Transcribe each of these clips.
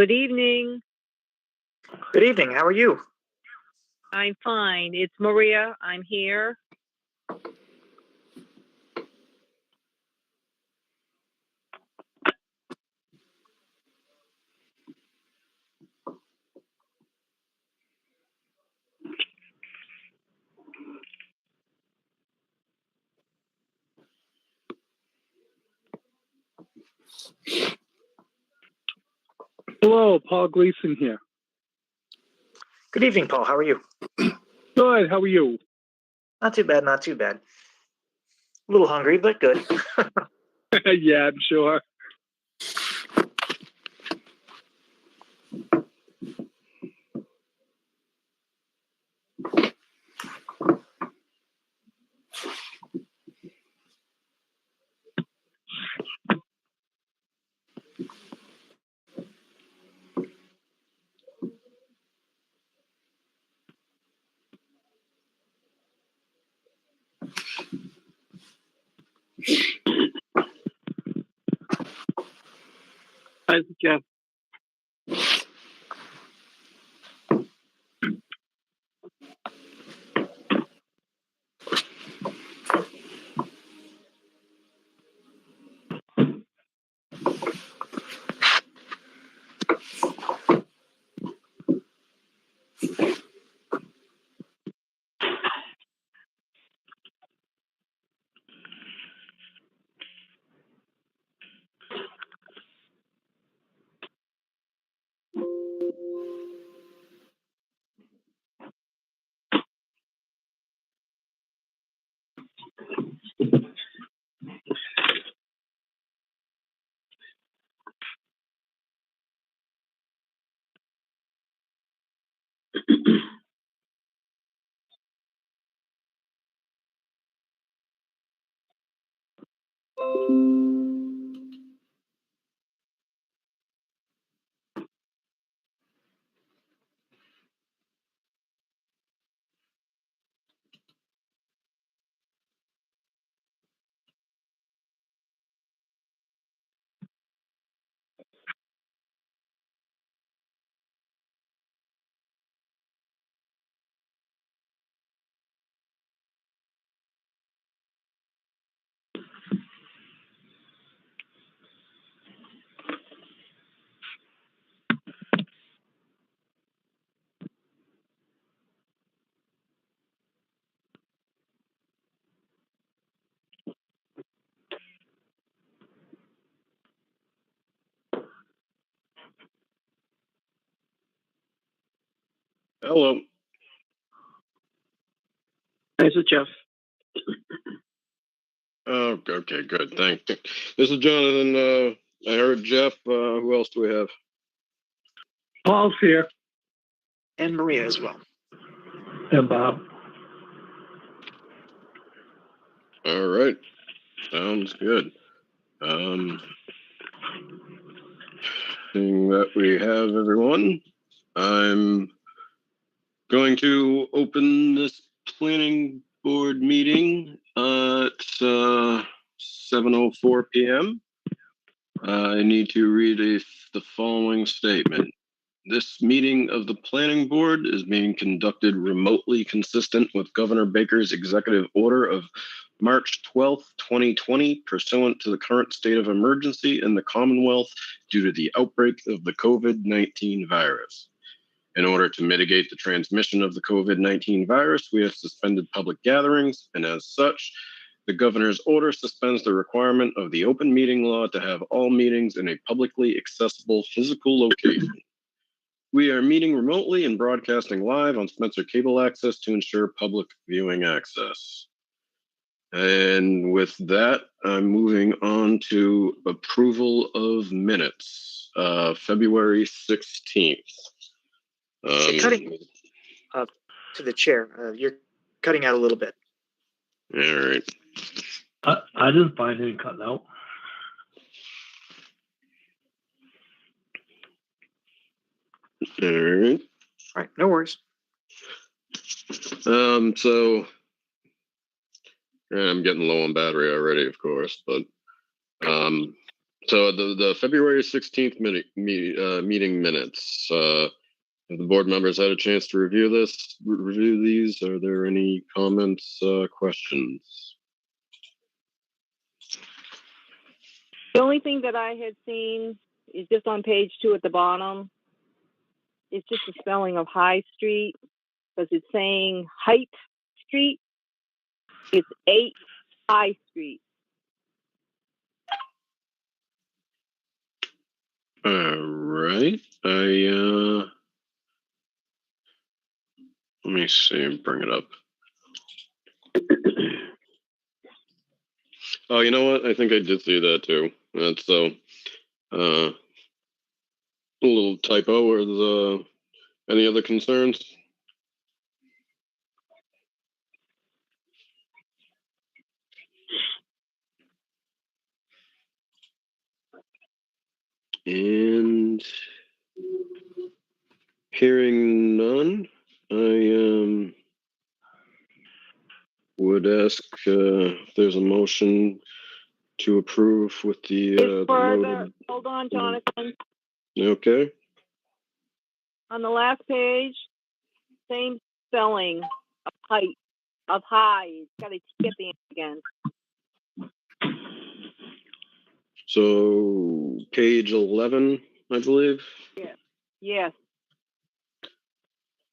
Good evening. Good evening. How are you? I'm fine. It's Maria. I'm here. Hello, Paul Gleason here. Good evening, Paul. How are you? Good, how are you? Not too bad, not too bad. A little hungry, but good. Yeah, I'm sure. Hi, Jeff. Hello. This is Jeff. Oh, okay, good. Thank you. This is Jonathan. I heard Jeff. Who else do we have? Paul's here. And Maria as well. And Bob. All right. Sounds good. Seeing that we have everyone, I'm going to open this planning board meeting at 7:04 p.m. I need to read the following statement. This meeting of the planning board is being conducted remotely consistent with Governor Baker's executive order of March 12th, 2020, pursuant to the current state of emergency in the Commonwealth due to the outbreak of the COVID-19 virus. In order to mitigate the transmission of the COVID-19 virus, we have suspended public gatherings, and as such, the governor's order suspends the requirement of the open meeting law to have all meetings in a publicly accessible physical location. We are meeting remotely and broadcasting live on Spencer Cable Access to ensure public viewing access. And with that, I'm moving on to approval of minutes, February 16th. Cutting to the chair. You're cutting out a little bit. All right. I didn't find any cutting out. All right. All right, no worries. So I'm getting low on battery already, of course, but So the February 16th meeting minutes. Have the board members had a chance to review these? Are there any comments, questions? The only thing that I had seen is just on page 2 at the bottom. It's just the spelling of High Street, because it's saying Height Street. It's 8 High Street. All right. Let me see, bring it up. Oh, you know what? I think I did see that too. That's a little typo. Or any other concerns? And hearing none, I would ask if there's a motion to approve with the It's further. noted. Hold on, Jonathan. Okay. On the last page, same spelling of height, of high. It's got to get the again. So page 11, I believe. Yes.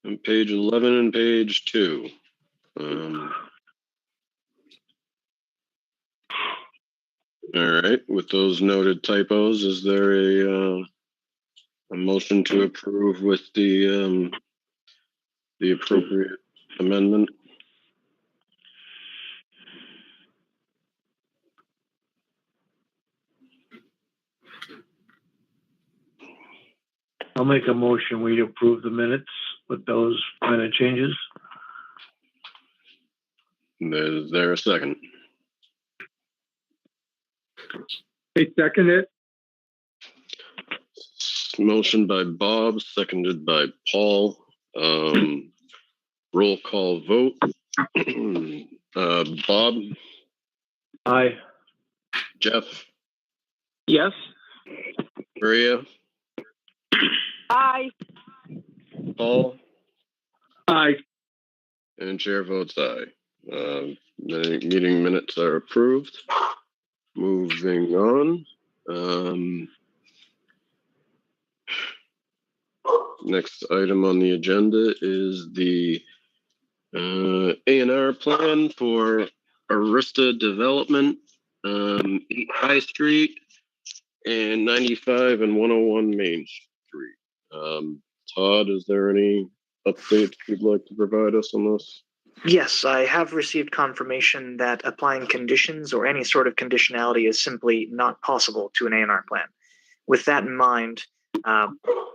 And page 11 and page 2. All right. With those noted typos, is there a motion to approve with the appropriate amendment? I'll make a motion. We approve the minutes with those minor changes. Is there a second? I second it. Motion by Bob, seconded by Paul. Roll call vote. Bob? Aye. Jeff? Yes. Maria? Aye. Paul? Aye. And chair votes aye. Meeting minutes are approved. Moving on. Next item on the agenda is the A&R plan for Arista Development, 8 High Street and 95 and 101 Main Street. Todd, is there any updates you'd like to provide us on this? Yes, I have received confirmation that applying conditions or any sort of conditionality is simply not possible to an A&R plan. With that in mind,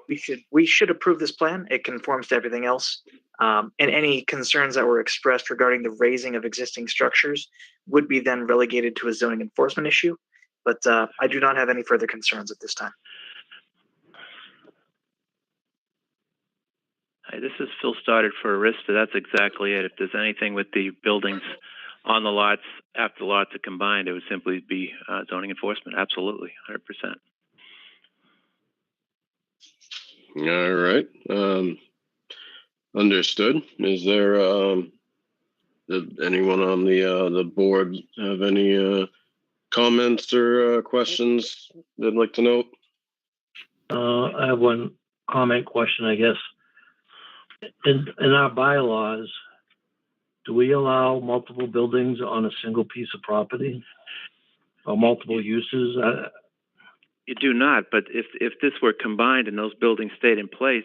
we should approve this plan. It conforms to everything else. And any concerns that were expressed regarding the raising of existing structures would be then relegated to a zoning enforcement issue. But I do not have any further concerns at this time. Hi, this is Phil Stoddard for Arista. That's exactly it. If there's anything with the buildings on the lots, after the lots are combined, it would simply be zoning enforcement. Absolutely, 100%. All right. Understood. Is there did anyone on the board have any comments or questions they'd like to note? I have one comment question, I guess. In our bylaws, do we allow multiple buildings on a single piece of property or multiple uses? You do not, but if this were combined and those buildings stayed in place,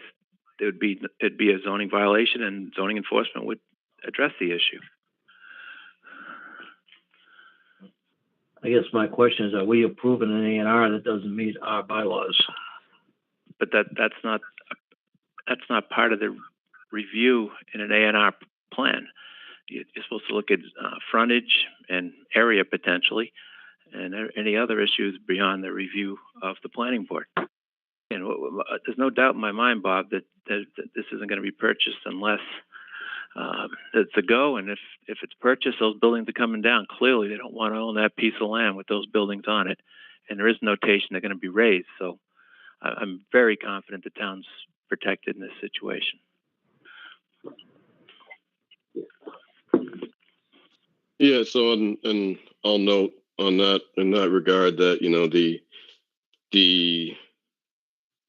it'd be a zoning violation, and zoning enforcement would address the issue. I guess my question is, are we approving an A&R that doesn't meet our bylaws? But that's not part of the review in an A&R plan. You're supposed to look at frontage and area potentially, and any other issues beyond the review of the planning board. And there's no doubt in my mind, Bob, that this isn't going to be purchased unless it's a go. And if it's purchased, those buildings are coming down. Clearly, they don't want to own that piece of land with those buildings on it. and there is notation they're going to be raised. So I'm very confident the town's protected in this situation. Yeah, so and I'll note on that in that regard that, you know,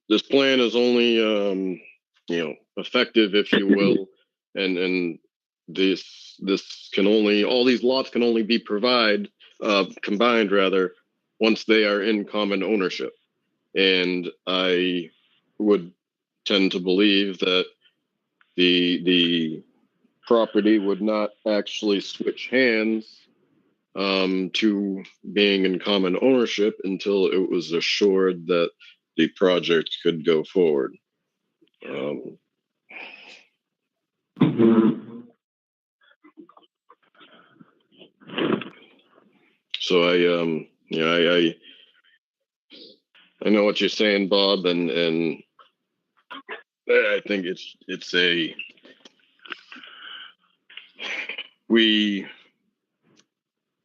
this plan is only you know, effective, if you will, and this can only, all these lots can only be combined rather, once they are in common ownership. And I would tend to believe that the property would not actually switch hands to being in common ownership until it was assured that the project could go forward. So I know what you're saying, Bob, and I think it's a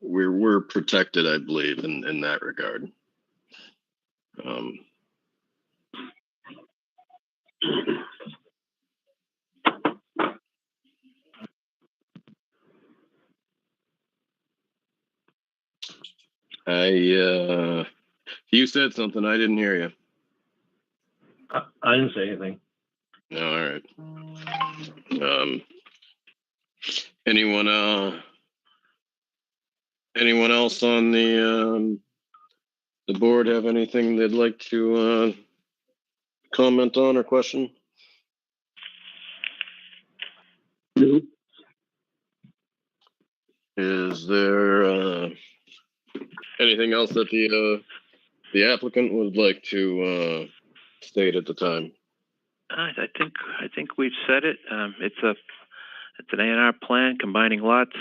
we're protected, I believe, in that regard. You said something, I didn't hear you. I didn't say anything. No, all right. Anyone else on the board have anything they'd like to comment on or question? No. Is there anything else that the applicant would like to state at the time? I think we've said it. It's an A&R plan combining lots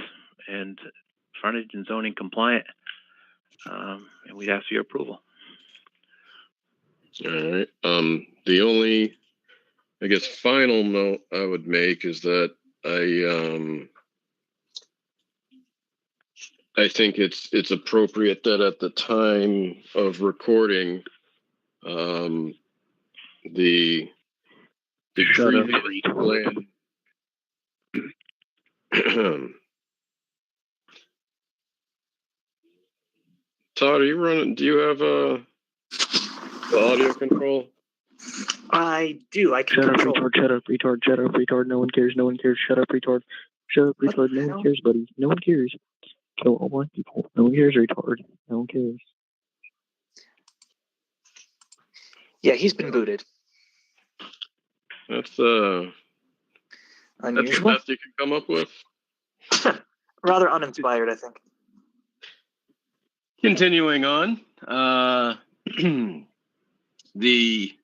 and frontage and zoning compliant, and we'd ask for your approval. All right. The only, I guess, final note I would make is that I think it's appropriate that at the time of recording, the previous plan. Todd, are you running? Do you have the audio control? I do. I can Shut up, control. retard, shut up, retard, shut up, retard, no one cares, no one cares, shut up, retard, shut up, retard, no one cares, buddy, no one cares. Kill all black people, no one cares, retard, no one cares. Yeah, he's been booted. That's the Unusual. best you can come up with. Rather uninspired, I think. Continuing on, at the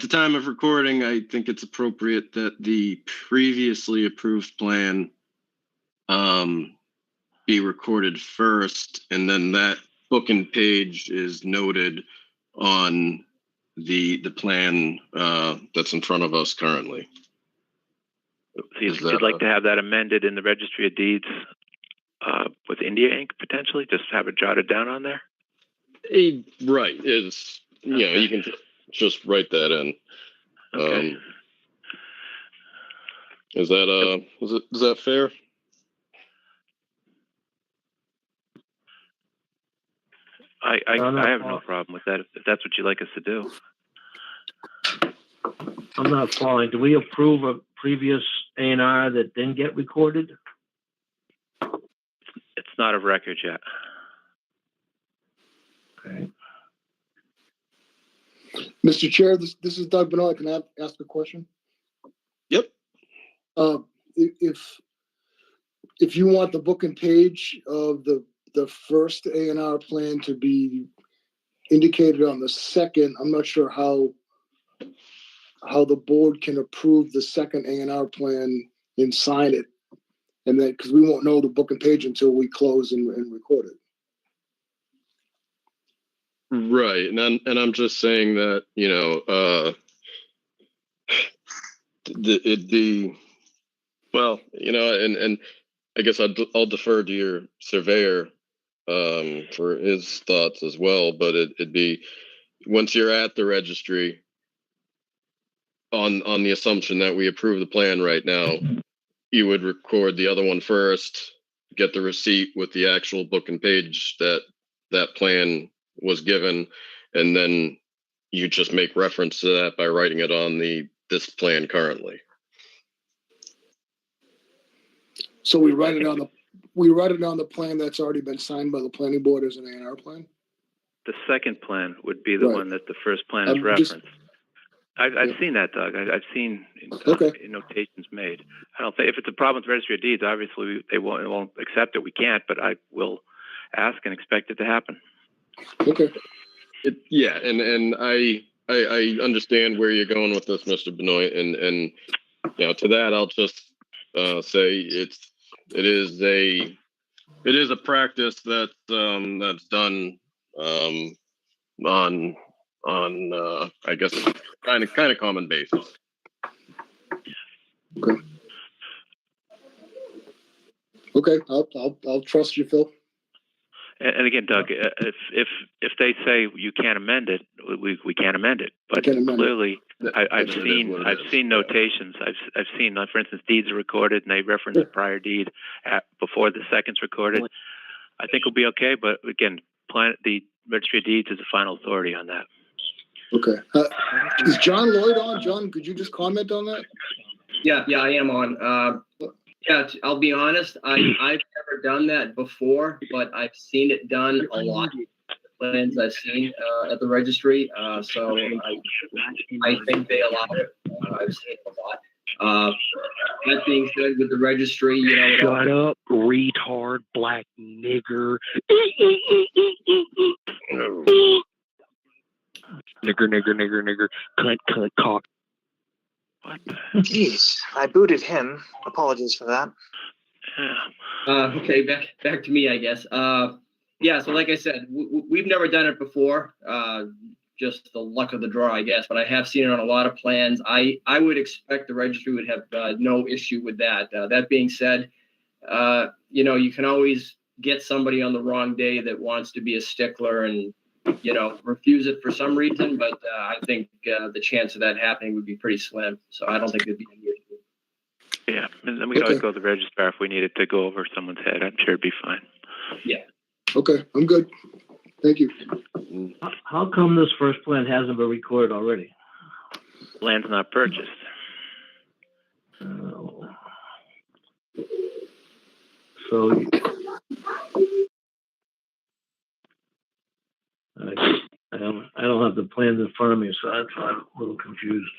time of recording, I think it's appropriate that the previously approved plan be recorded first, and then that book and page is noted on the plan that's in front of us currently. So you'd like to have that amended in the Registry of Deeds with India Inc. potentially? Just have it jotted down on there? Right. Is you know, you can just write that in. Okay. Is that fair? I have no problem with that if that's what you'd like us to do. I'm not following. Do we approve a previous A&R that didn't get recorded? It's not of record yet. Okay. Mr. Chair, this is Doug Benoit. Can I ask a question? Yep. If you want the book and page of the first A&R plan to be indicated on the second, I'm not sure how the board can approve the second A&R plan and sign it, and then because we won't know the book and page until we close and record it. Right, and I'm just saying that, you know, well, you know, and I guess I'll defer to your surveyor for his thoughts as well, but it'd be, once you're at the registry, on the assumption that we approve the plan right now, you would record the other one first, get the receipt with the actual book and page that plan was given, and then you just make reference to that by writing it on this plan currently. So we write it on the plan that's already been signed by the planning board as an A&R plan? The second plan would be the Right. one that the first plan is I'm referenced. just- I've seen that, Doug. I've seen Okay. notations made. I don't think, if it's a problem with Registry of Deeds, obviously they won't accept it. We can't, but I will ask and expect it to happen. Okay. Yeah, and I understand where you're going with this, Mr. Benoit, and you know, to that I'll just say it is a practice that's done on I guess kind of common basis. Okay. I'll trust you, Phil. And again, Doug, if they say you can't amend it, we can't amend it. But Can't amend it. clearly, I've seen notations. I've seen, for instance, deeds are recorded and they reference a prior deed before the second's recorded. I think we'll be okay. But again, the Registry of Deeds is the final authority on that. Okay. Is John Lloyd on? John, could you just comment on that? Yeah, I am on. Yeah, I'll be honest. I've never done that before, but I've seen it done a lot. Plans I've seen at the registry, so I think they allow it. I've seen it a lot. That being said, with the registry, you know, Shut up, retard, black nigger. Nigger, cunt, cock. What? Jeez, I booted him. Apologies for that. Yeah. Okay, back to me, I guess. Yeah, so like I said, we've never done it before. Just the luck of the draw, I guess. But I have seen it on a lot of plans. I would expect the registry would have no issue with that. That being said, you know, you can always get somebody on the wrong day that wants to be a stickler and, you know, refuse it for some reason. But I think the chance of that happening would be pretty slim. So I don't think it'd be any issue. Yeah, and then we could always go to the registrar if we needed to go over someone's head. I'm sure it'd be fine. Yeah. Okay, I'm good. Thank you. How come this first plan hasn't been recorded already? Land's not purchased. So I don't have the plans in front of me, so that's why I'm a little confused.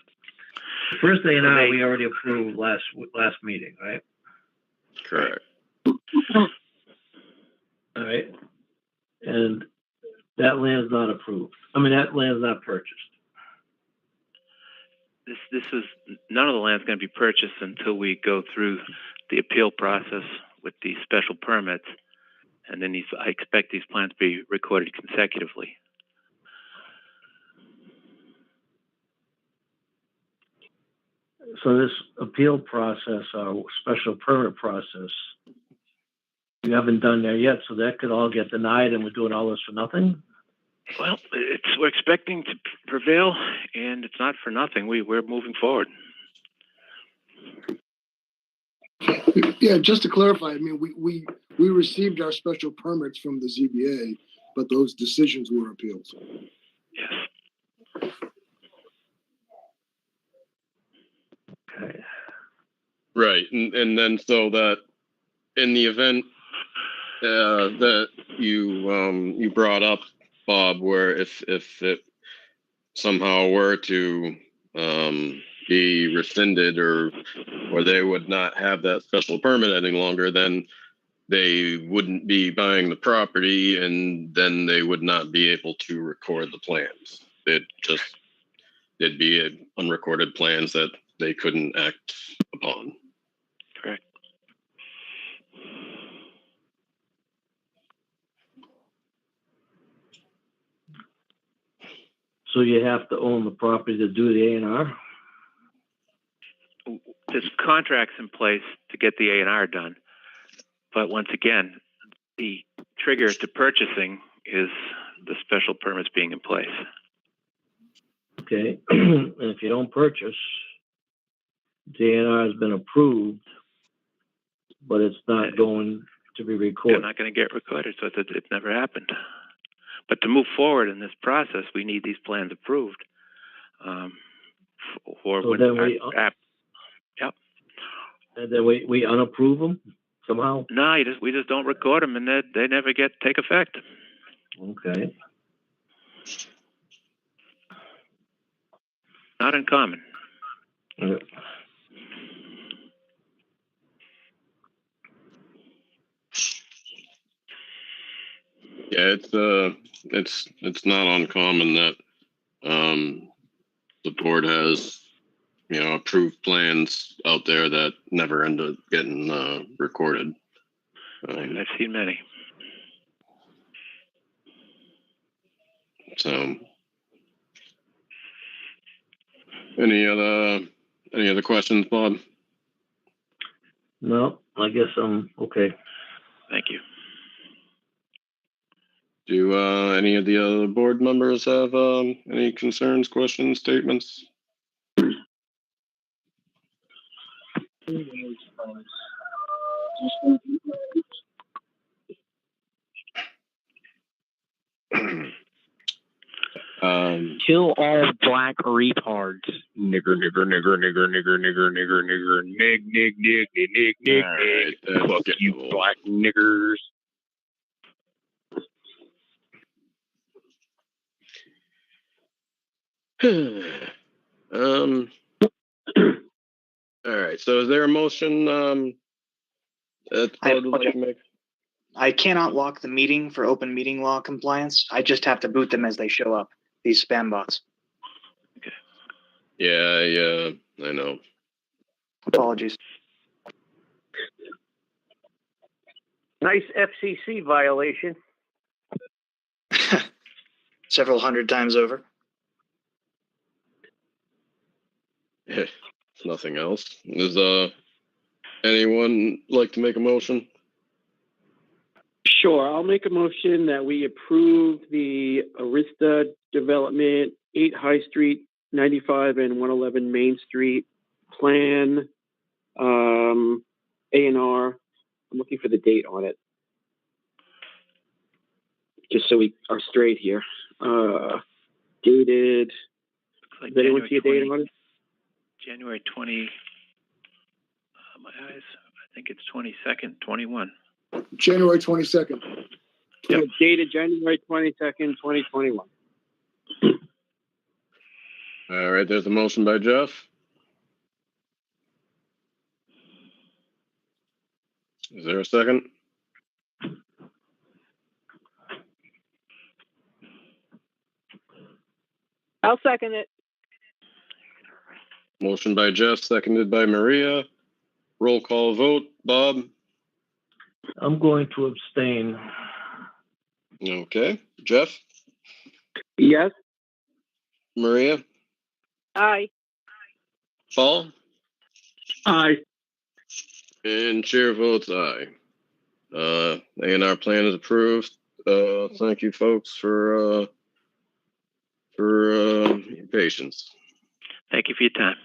The first A&R we already approved last meeting, right? Correct. All right. And that land's not approved. I mean, that land's not purchased. This is, none of the land's going to be purchased until we go through the appeal process with the special permits, and then I expect these plans to be recorded consecutively. So this appeal process, or special permit process, you haven't done there yet, so that could all get denied and we're doing all this for nothing? Well, we're expecting to prevail, and it's not for nothing. We're moving forward. Yeah, just to clarify, I mean, we received our special permits from the ZBA, but those decisions were appealed. Yes. Okay. Right, and then so that in the event that you brought up, Bob, where if it somehow were to be rescinded or they would not have that special permit any longer, then they wouldn't be buying the property and then they would not be able to record the plans. They'd be unrecorded plans that they couldn't act upon. Correct. So you have to own the property to do the A&R? There's contracts in place to get the A&R done, but once again, the trigger to purchasing is the special permits being in place. Okay, and if you don't purchase, the A&R has been approved, but it's not going to be They're recorded. not going to get recorded, so it never happened. But to move forward in this process, we need these plans approved. So then and then we unapprove them somehow? No, we just don't record them, and they never take effect. Okay. Not uncommon. Yeah. Yeah, it's not uncommon that the board has, approved plans out there that never end up getting recorded. I've seen many. So, any other questions, Bob? No, I guess I'm okay. Thank you. Do any of the other board members have any concerns, questions, statements? Kill all black retards. Nigger, nigger, nigger, nigger, nigger, nigger, nigger, nigger, nig, nig, nig, nig, nig, nig, Alright, nig. Fuck you, black niggers. All right. So, is there a motion that the I have board a would like to make? I cannot lock the meeting for open meeting law compliance. I just have to boot them as they show up, these spam bots. Yeah, I know. Apologies. Nice FCC violation. Several hundred times over. Nothing else. Does anyone like to make a motion? Sure, I'll make a motion that we approve the Arista Development 8 High Street, 95 and 111 Main Street plan, A&R. I'm looking for the date on it, just so we are straight here. Dated, Like does anyone see a date on it? January 20, my eyes, I think it's 22nd, 21. January 22nd. Yep. Dated January 22nd, 2021. All right. There's a motion by Jeff. Is there a second? I'll second it. Motion by Jeff, seconded by Maria. Roll call vote. Bob? I'm going to abstain. Okay. Jeff? Yes. Maria? Aye. Paul? Aye. And chair votes aye. A&R plan is approved. Thank you, folks, for your patience. Thank you for your time.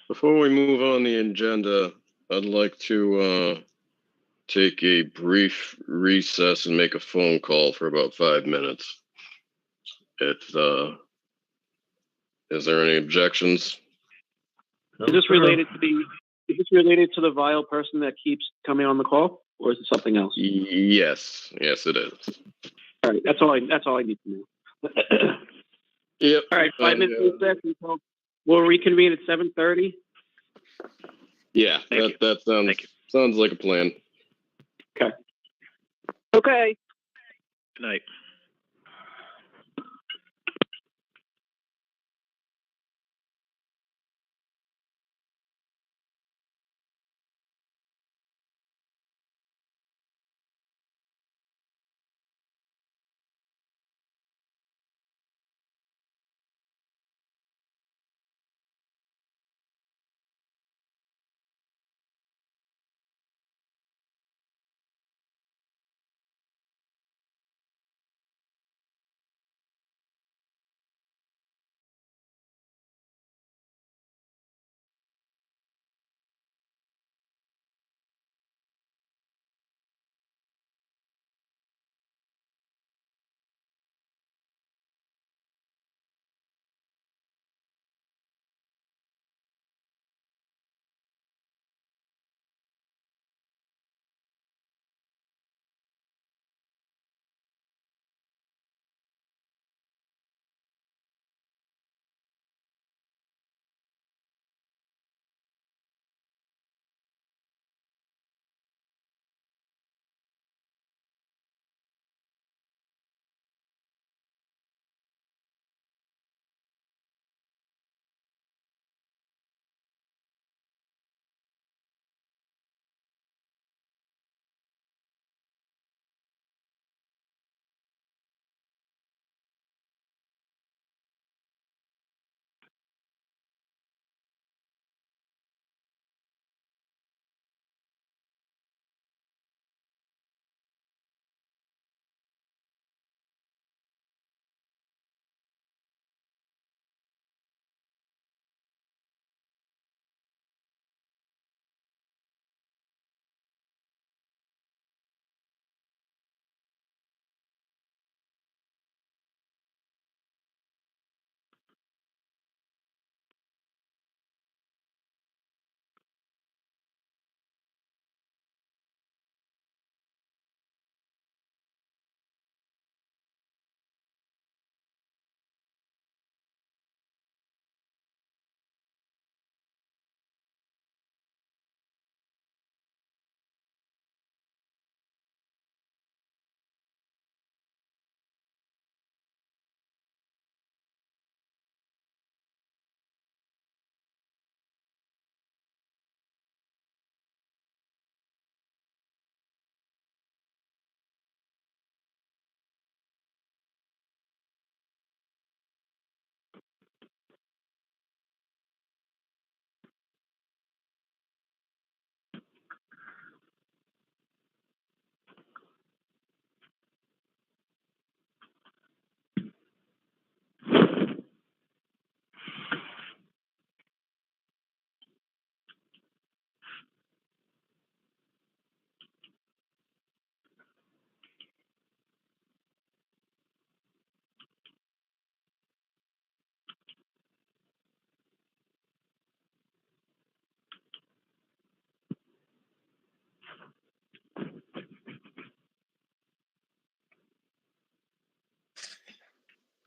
Before we move on the agenda, I'd like to take a brief recess and make a phone call for about 5 minutes. Is there any objections? Is this related to the vile person that keeps coming on the call, or is it something else? Yes, it is. All right, that's all I need to know. Yep. All right, 5 minutes recess until we'll reconvene at 7:30. Yeah, that sounds like a plan. Okay. Okay. Good night.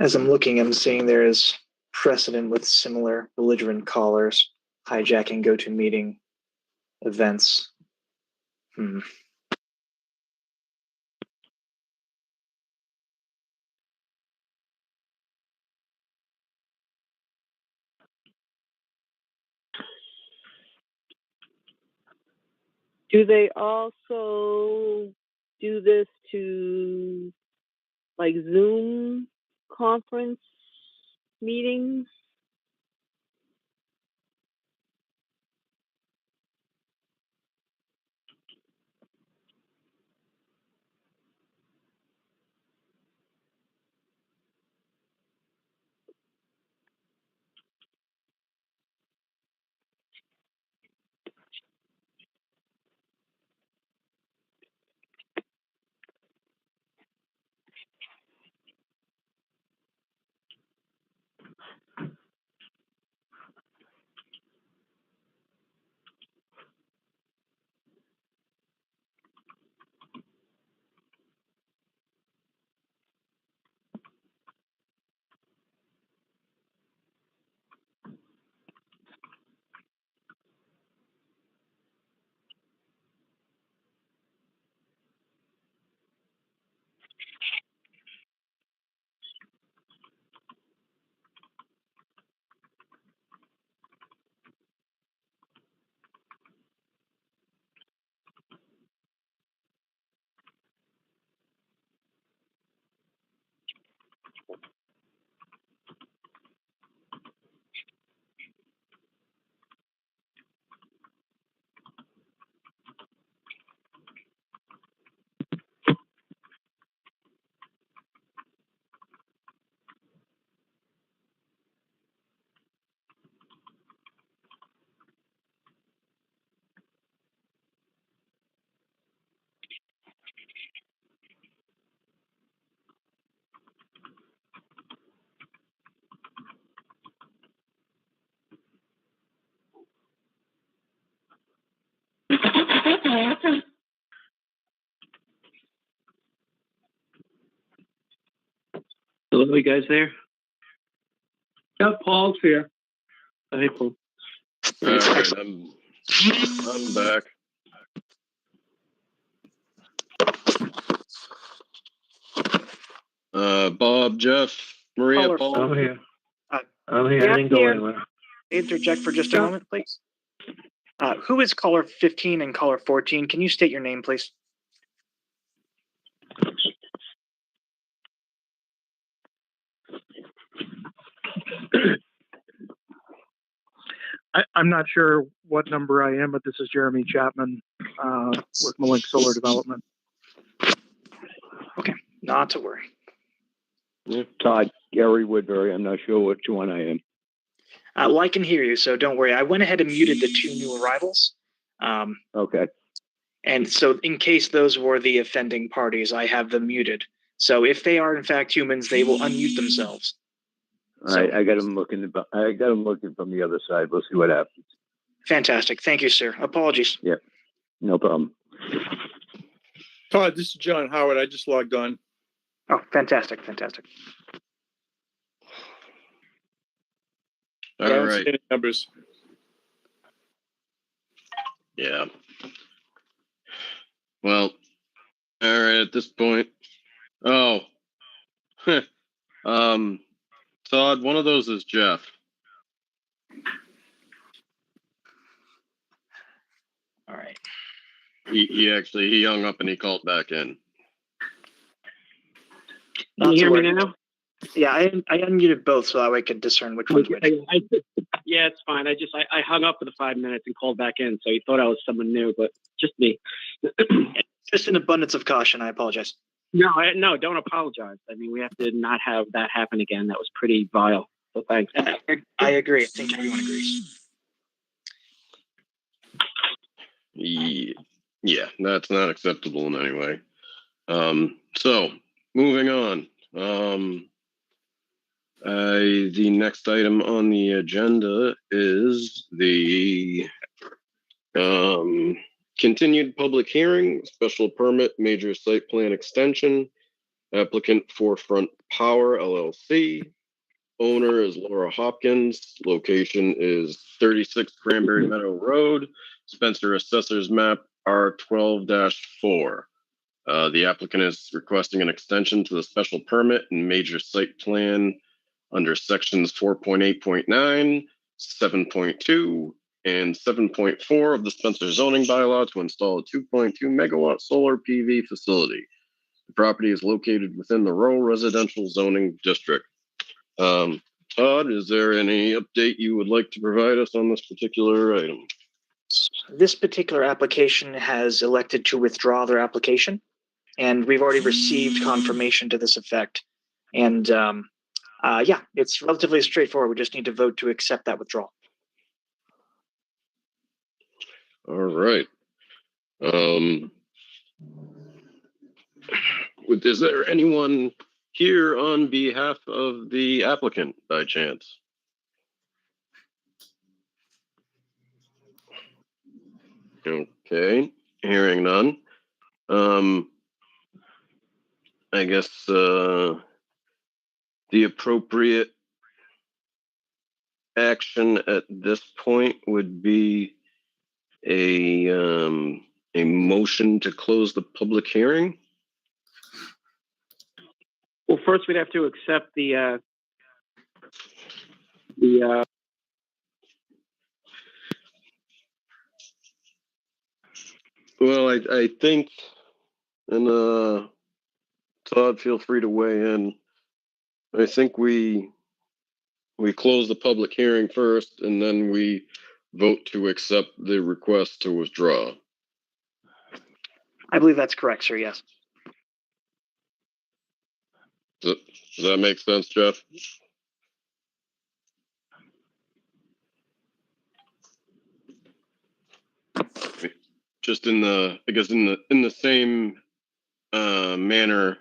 As I'm looking, I'm seeing there is precedent with similar belligerent callers hijacking GoToMeeting events. Do they also do this to like Zoom conference meetings? Hello, you guys there? Yeah, Paul's here. Hey, Paul. All right, I'm back. Bob, Jeff, Maria, Caller Paul. I'm here. Uh, I'm here. I didn't go anywhere. Interject for just a moment, please. Who is caller 15 and caller 14? Can you state your name, please? I'm not sure what number I am, but this is Jeremy Chapman with Malink Solar Development. Okay, not to worry. Todd, Gary Woodbury. I'm not sure which one I am. Well, I can hear you, so don't worry. I went ahead and muted the two new arrivals. Okay. And so in case those were the offending parties, I have them muted. So if they are in fact humans, they will unmute themselves. All right, I got them looking. I got them looking from the other side. We'll see what happens. Fantastic. Thank you, sir. Apologies. Yeah, no problem. Todd, this is John Howard. I just logged on. Oh, fantastic. Fantastic. I don't see any numbers. Yeah. Well, all right, at this point. Oh. Todd, one of those is Jeff. All right. He hung up and he called back in. Can you hear me now? Yeah, I unmuted both so that way I could discern which one's which. Yeah, it's fine. I hung up for the 5 minutes and called back in, so he thought I was someone new, but just me. Just an abundance of caution. I apologize. No, don't apologize. I mean, we have to not have that happen again. That was pretty vile. So thanks. I agree. I think everyone agrees. Yeah, that's not acceptable in any way. So moving on. The next item on the agenda is the continued public hearing, special permit, major site plan extension, Applicant Forefront Power LLC. Owner is Laura Hopkins. Location is 36 Cranberry Meadow Road, Spencer Assessor's Map R12-4. The applicant is requesting an extension to the special permit and major site plan under sections 4.8.9, 7.2, and 7.4 of the Spencer zoning bylaw to install a 2.2 megawatt solar PV facility. The property is located within the rural residential zoning district. Todd, is there any update you would like to provide us on this particular item? This particular application has elected to withdraw their application, and we've already received confirmation to this effect. And yeah, it's relatively straightforward. We just need to vote to accept that withdrawal. All right. Is there anyone here on behalf of the applicant by chance? Okay, hearing none. I guess the appropriate action at this point would be a motion to close the public hearing. Well, first we'd have to accept the Well, I think, and Todd, feel free to weigh in. I think we close the public hearing first, and then we vote to accept the request to withdraw. I believe that's correct, sir. Yes. Does that make sense, Jeff? Just in the, I guess in the same manner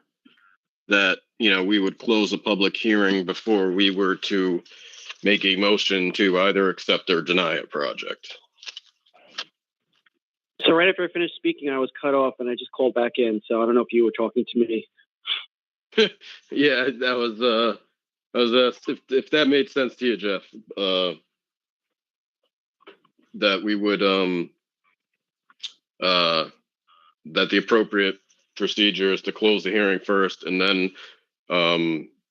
that, you know, we would close a public hearing before we were to make a motion to either accept or deny a project. So right after I finished speaking, I was cut off and I just called back in. So I don't know if you were talking to me. Yeah, that was asked if that made sense to you, Jeff. That we would that the appropriate procedure is to close the hearing first and then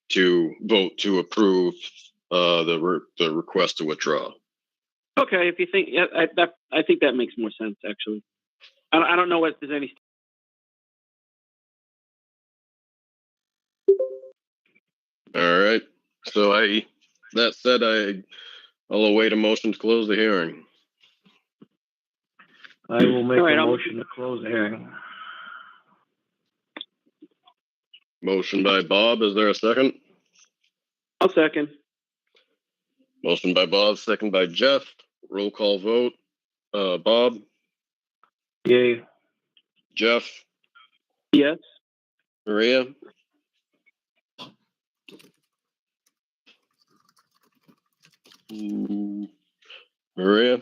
to vote to approve the request to withdraw. Okay, if you think, yeah, I think that makes more sense actually. I don't know if there's any. All right. So that said, I'll await a motion to close the hearing. I will make a motion to close the hearing. Motion by Bob. Is there a second? I'll second. Motion by Bob, second by Jeff. Roll call vote. Bob? Yay. Jeff? Yes. Maria? Maria?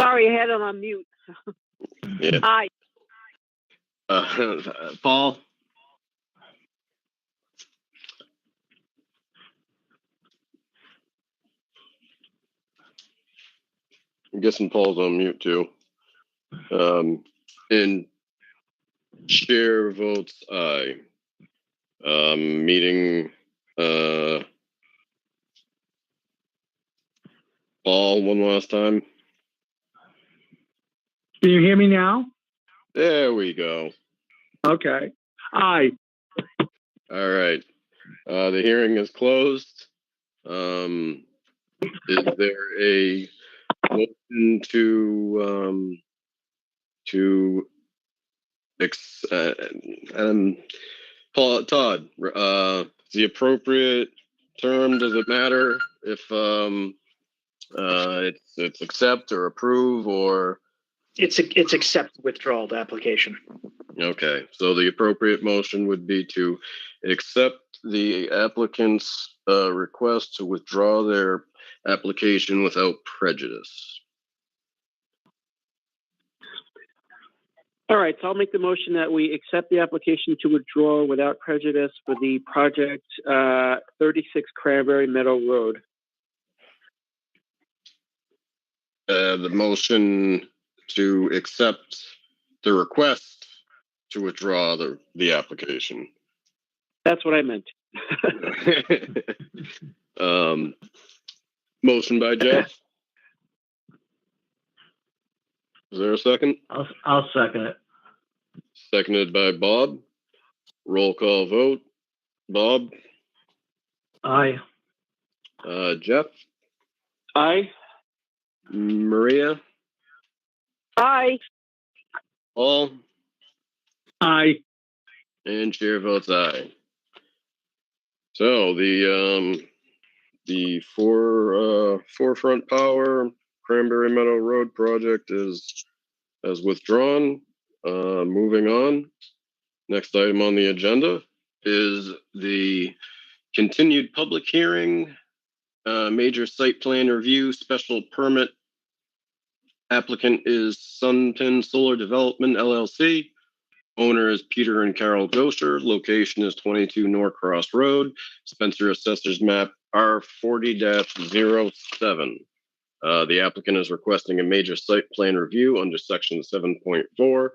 Sorry, I had it on mute. Yeah. Aye. Paul? I'm guessing Paul's on mute too. And chair votes aye. Meeting, Paul, one last time. Can you hear me now? There we go. Okay. Aye. All right. The hearing is closed. Is there a motion Paul, Todd, the appropriate term, does it matter if it's accept or approve or? It's accept withdrawal the application. Okay, so the appropriate motion would be to accept the applicant's request to withdraw their application without prejudice. All right, so I'll make the motion that we accept the application to withdraw without prejudice for the project 36 Cranberry Meadow Road. The motion to accept the request to withdraw the application. That's what I meant. Motion by Jeff. Is there a second? I'll second it. Seconded by Bob. Roll call vote. Bob. Aye. Jeff. Aye. Maria. Aye. Paul. Aye. And chair votes aye. So the Forefront Power Cranberry Meadow Road project is withdrawn. Moving on. Next item on the agenda is the continued public hearing, major site plan review, special permit. Applicant is Sunpin Solar Development LLC. Owner is Peter and Carol Gosher. Location is 22 Norcross Road. Spencer Assessor's Map R40-07. The applicant is requesting a major site plan review under section 7.4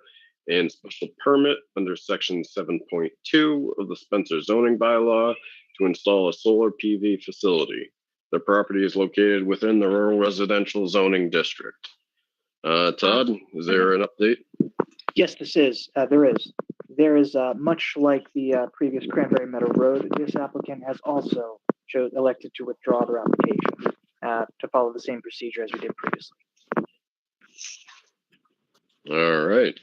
and special permit under section 7.2 of the Spencer zoning bylaw to install a solar PV facility. The property is located within the rural residential zoning district. Todd, is there an update? Yes, there is. There is much like the previous Cranberry Meadow Road. This applicant has also elected to withdraw their application to follow the same procedure as we did previously. All right.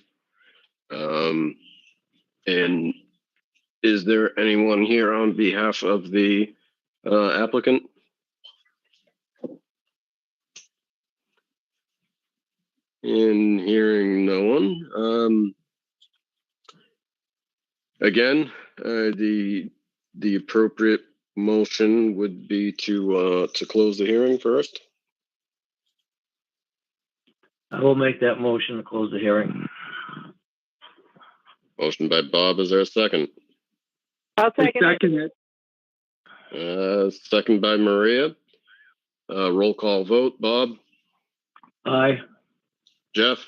And is there anyone here on behalf of the applicant? In hearing no one, again, the appropriate motion would be to close the hearing first. I will make that motion to close the hearing. Motion by Bob. Is there a second? I'll second it. Second by Maria. Roll call vote. Bob. Aye. Jeff.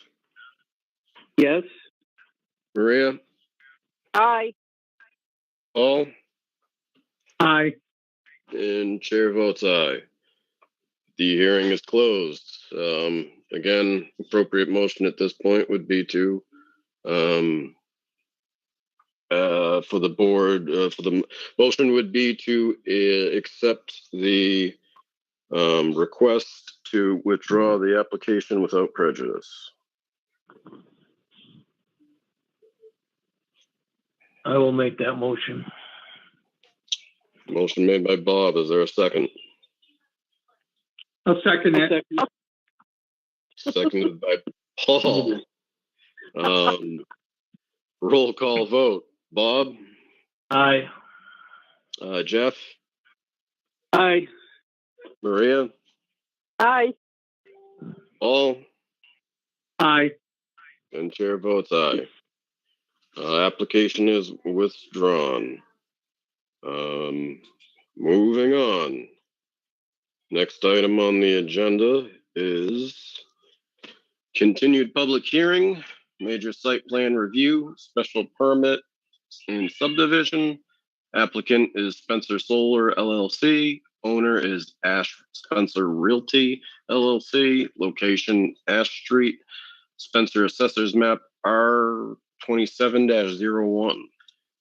Yes. Maria. Aye. Paul. Aye. And chair votes aye. The hearing is closed. Again, appropriate motion at this point would be to, for the board, for the motion would be to accept the request to withdraw the application without prejudice. I will make that motion. Motion made by Bob. Is there a second? I'll second it. Seconded by Paul. Roll call vote. Bob. Aye. Jeff. Aye. Maria. Aye. Paul. Aye. And chair votes aye. Application is withdrawn. Moving on. Next item on the agenda is continued public hearing, major site plan review, special permit and subdivision. Applicant is Spencer Solar LLC. Owner is Ash Spencer Realty LLC. Location Ash Street. Spencer Assessor's Map R27-01.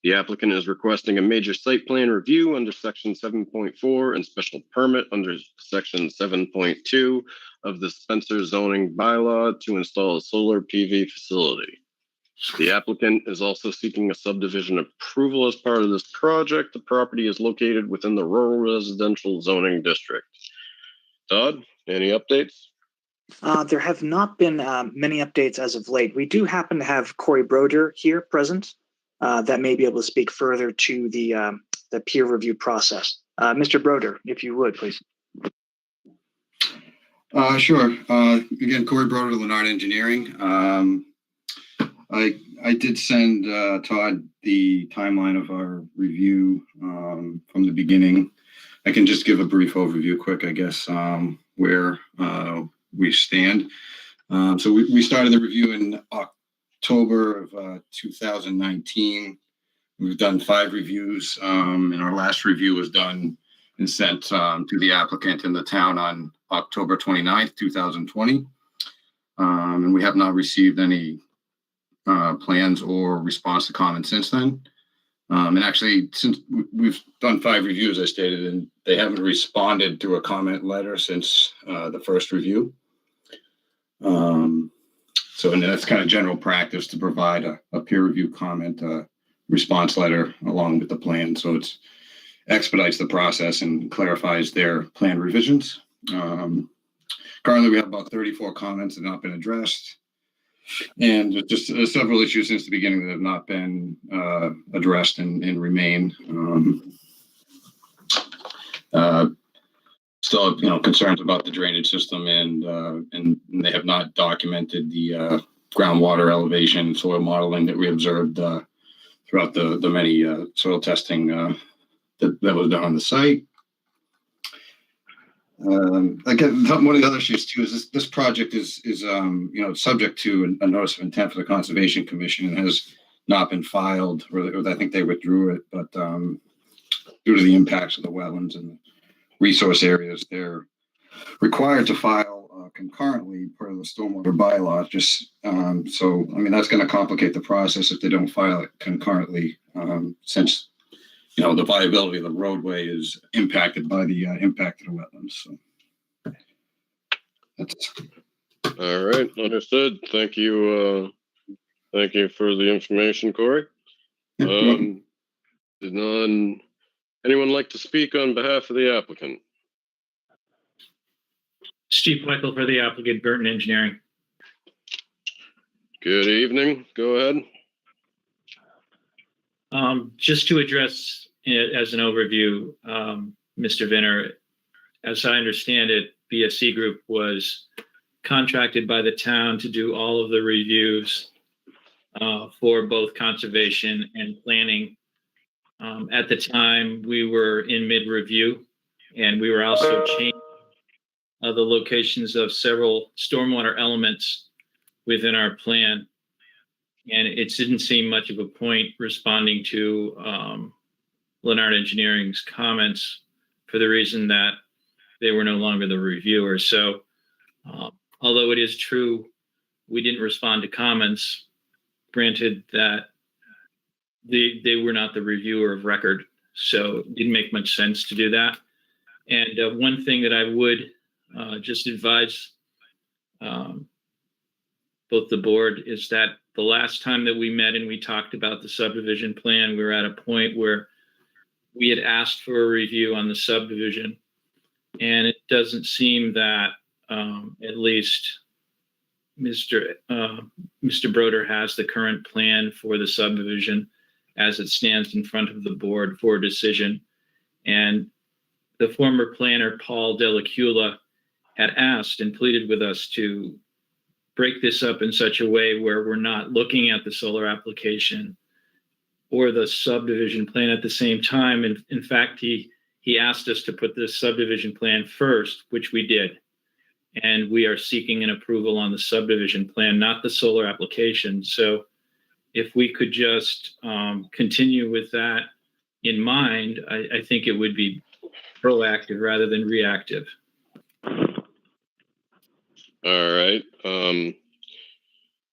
The applicant is requesting a major site plan review under section 7.4 and special permit under section 7.2 of the Spencer zoning bylaw to install a solar PV facility. The applicant is also seeking a subdivision approval as part of this project. The property is located within the rural residential zoning district. Todd, any updates? There have not been many updates as of late. We do happen to have Corey Broder here present that may be able to speak further to the peer review process. Mr. Broder, if you would, please. Sure. Again, Corey Broder, Lennard Engineering. I did send Todd the timeline of our review from the beginning. I can just give a brief overview quick, I guess, where we stand. So we started the review in October of 2019. We've done 5 reviews, and our last review was done and sent to the applicant in the town on October 29th, 2020. And we have not received any plans or response to comments since then. And actually, since we've done 5 reviews, I stated, and they haven't responded to a comment letter since the first review. So, and that's kind of general practice to provide a peer review comment response letter along with the plan. So it expedites the process and clarifies their plan revisions. Currently, we have about 34 comments that have not been addressed. And just several issues since the beginning that have not been addressed and remain. Still, concerns about the drainage system, and they have not documented the groundwater elevation soil modeling that we observed throughout the many soil testing that was done on the site. Again, one of the other issues too is this project is subject to a notice of intent for the Conservation Commission and has not been filed, or I think they withdrew it, but due to the impacts of the wetlands and resource areas, they're required to file concurrently per the stormwater bylaw. So I mean that's going to complicate the process if they don't file it concurrently, since the viability of the roadway is impacted by the impact of the wetlands. So that's all right. Understood. Thank you. Thank you for the information, Corey. Did anyone like to speak on behalf of the applicant? Steve Michael for the applicant, Burton Engineering. Good evening. Go ahead. Just to address it as an overview, Mr. Vinner, as I understand it, BSC Group was contracted by the town to do all of the reviews for both conservation and planning. At the time, we were in mid-review, and we were also changing the locations of several stormwater elements within our plan. And it didn't seem much of a point responding to Leonard Engineering's comments for the reason that they were no longer the reviewer. So although it is true we didn't respond to comments, granted that they were not the reviewer of record, so it didn't make much sense to do that. And one thing that I would just advise both the board is that the last time that we met and we talked about the subdivision plan, we were at a point where we had asked for a review on the subdivision, and it doesn't seem that at least Mr. Broder has the current plan for the subdivision as it stands in front of the board for decision. And the former planner, Paul Delacula, had asked and pleaded with us to break this up in such a way where we're not looking at the solar application or the subdivision plan at the same time. And in fact, he asked us to put the subdivision plan first, which we did. And we are seeking an approval on the subdivision plan, not the solar application. So if we could just continue with that in mind, I think it would be proactive rather than reactive. All right.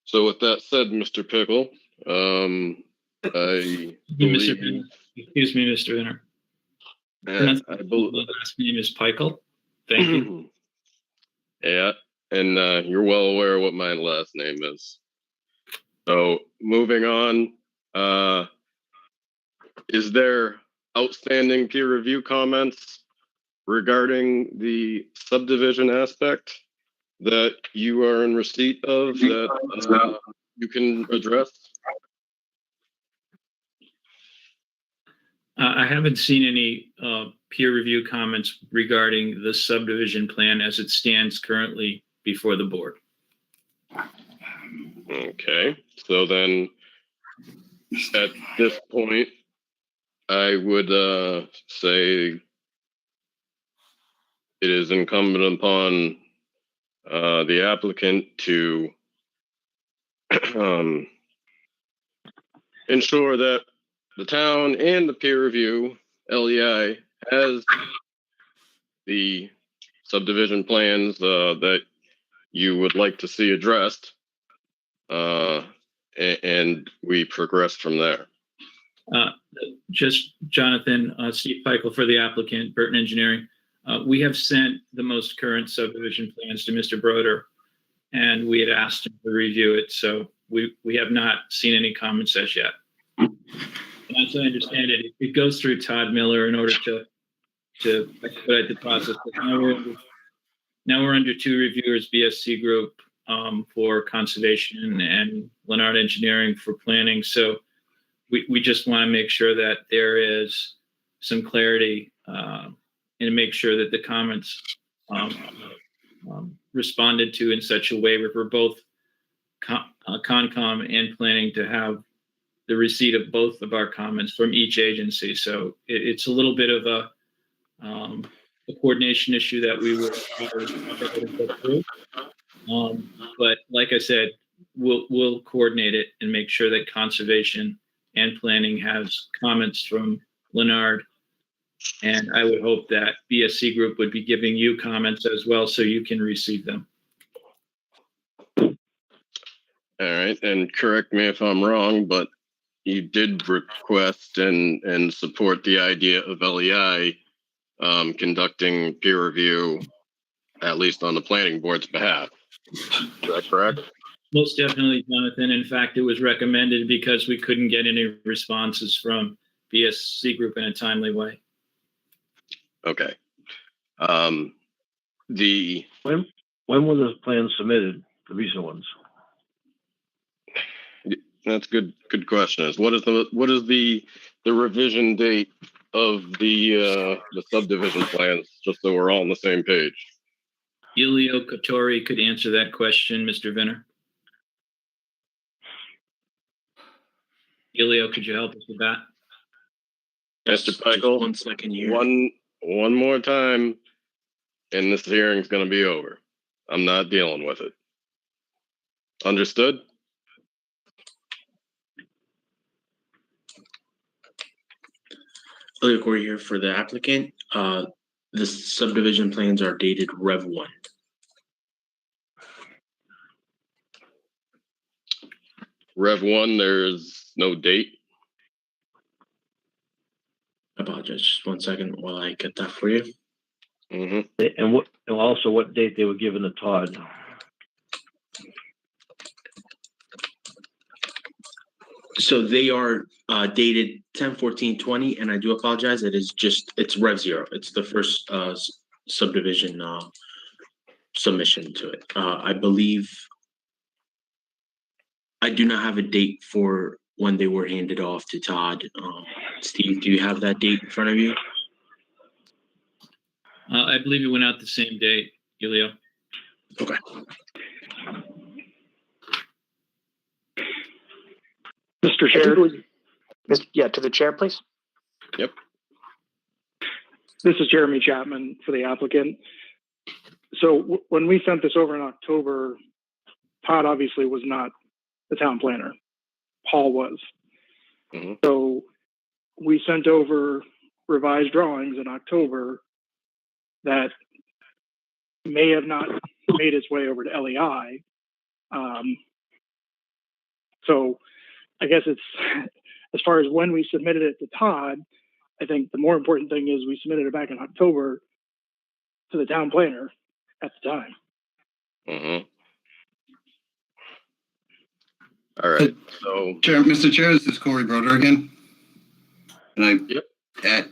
So with that said, Mr. Pickle, I believe... Excuse me, Mr. Winter. I believe the last name is Pickle. Thank you. Yeah, and you're well aware of what my last name is. So moving on, is there outstanding peer review comments regarding the subdivision aspect that you are in receipt of that you can address? I haven't seen any peer review comments regarding the subdivision plan as it stands currently before the board. Okay, so then at this point, I would say it is incumbent upon the applicant to ensure that the town and the peer review, LEI, has the subdivision plans that you would like to see addressed, and we progress from there. Just Jonathan, Steve Peichel for the applicant, Burton Engineering. We have sent the most current subdivision plans to Mr. Broder, and we had asked him to review it. So we have not seen any comments as yet. And as I understand it, it goes through Todd Miller in order to expedite the process. But now we're under two reviewers, BSC Group for conservation and Leonard Engineering for planning. So we just want to make sure that there is some clarity and make sure that the comments responded to in such a way where for both Concom and planning to have the receipt of both of our comments from each agency. So it's a little bit of a coordination issue that we will go through. But like I said, we'll coordinate it and make sure that conservation and planning has comments from Leonard. And I would hope that BSC Group would be giving you comments as well so you can receive them. All right, and correct me if I'm wrong, but you did request and support the idea of LEI conducting peer review, at least on the planning board's behalf. Is that correct? Most definitely, Jonathan. In fact, it was recommended because we couldn't get any responses from BSC Group in a timely way. Okay. When were the plans submitted, the recent ones? That's good question. What is the revision date of the subdivision plans, just so we're all on the same page? Elio Katori could answer that question, Mr. Vinner. Elio, could you help us with that? Mr. Peichel, 1 second here. One more time, and this hearing's going to be over. I'm not dealing with it. Understood? Elio Corey here for the applicant. The subdivision plans are dated Rev 1. Rev 1, there's no date. I apologize. Just 1 second while I get that for you. Mm-hmm. And also what date they were given to Todd? So they are dated 10/14/20, and I do apologize. It's Rev 0. It's the first subdivision submission to it. I believe I do not have a date for when they were handed off to Todd. Steve, do you have that date in front of you? I believe it went out the same date, Elio. Okay. Mr. Chair. Yeah, to the chair, please. Yep. This is Jeremy Chapman for the applicant. So when we sent this over in October, Todd obviously was not the town planner. Paul was. Mm-hmm. So we sent over revised drawings in October that may have not made its way over to LEI. So I guess it's, as far as when we submitted it to Todd, I think the more important thing is we submitted it back in October to the town planner at the time. Mm-hmm. All right. So, Mr. Chair, this is Corey Broder again. And I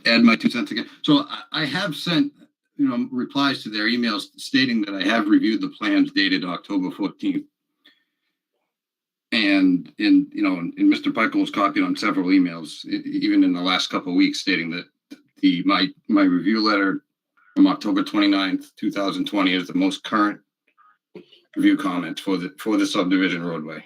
add my 2 cents again. So I have sent, replies to their emails stating that I have reviewed the plans dated October 14th. And in Mr. Peichel was copied on several emails, even in the last couple of weeks, stating that my review letter from October 29th, 2020 is the most current review comment for the subdivision roadway.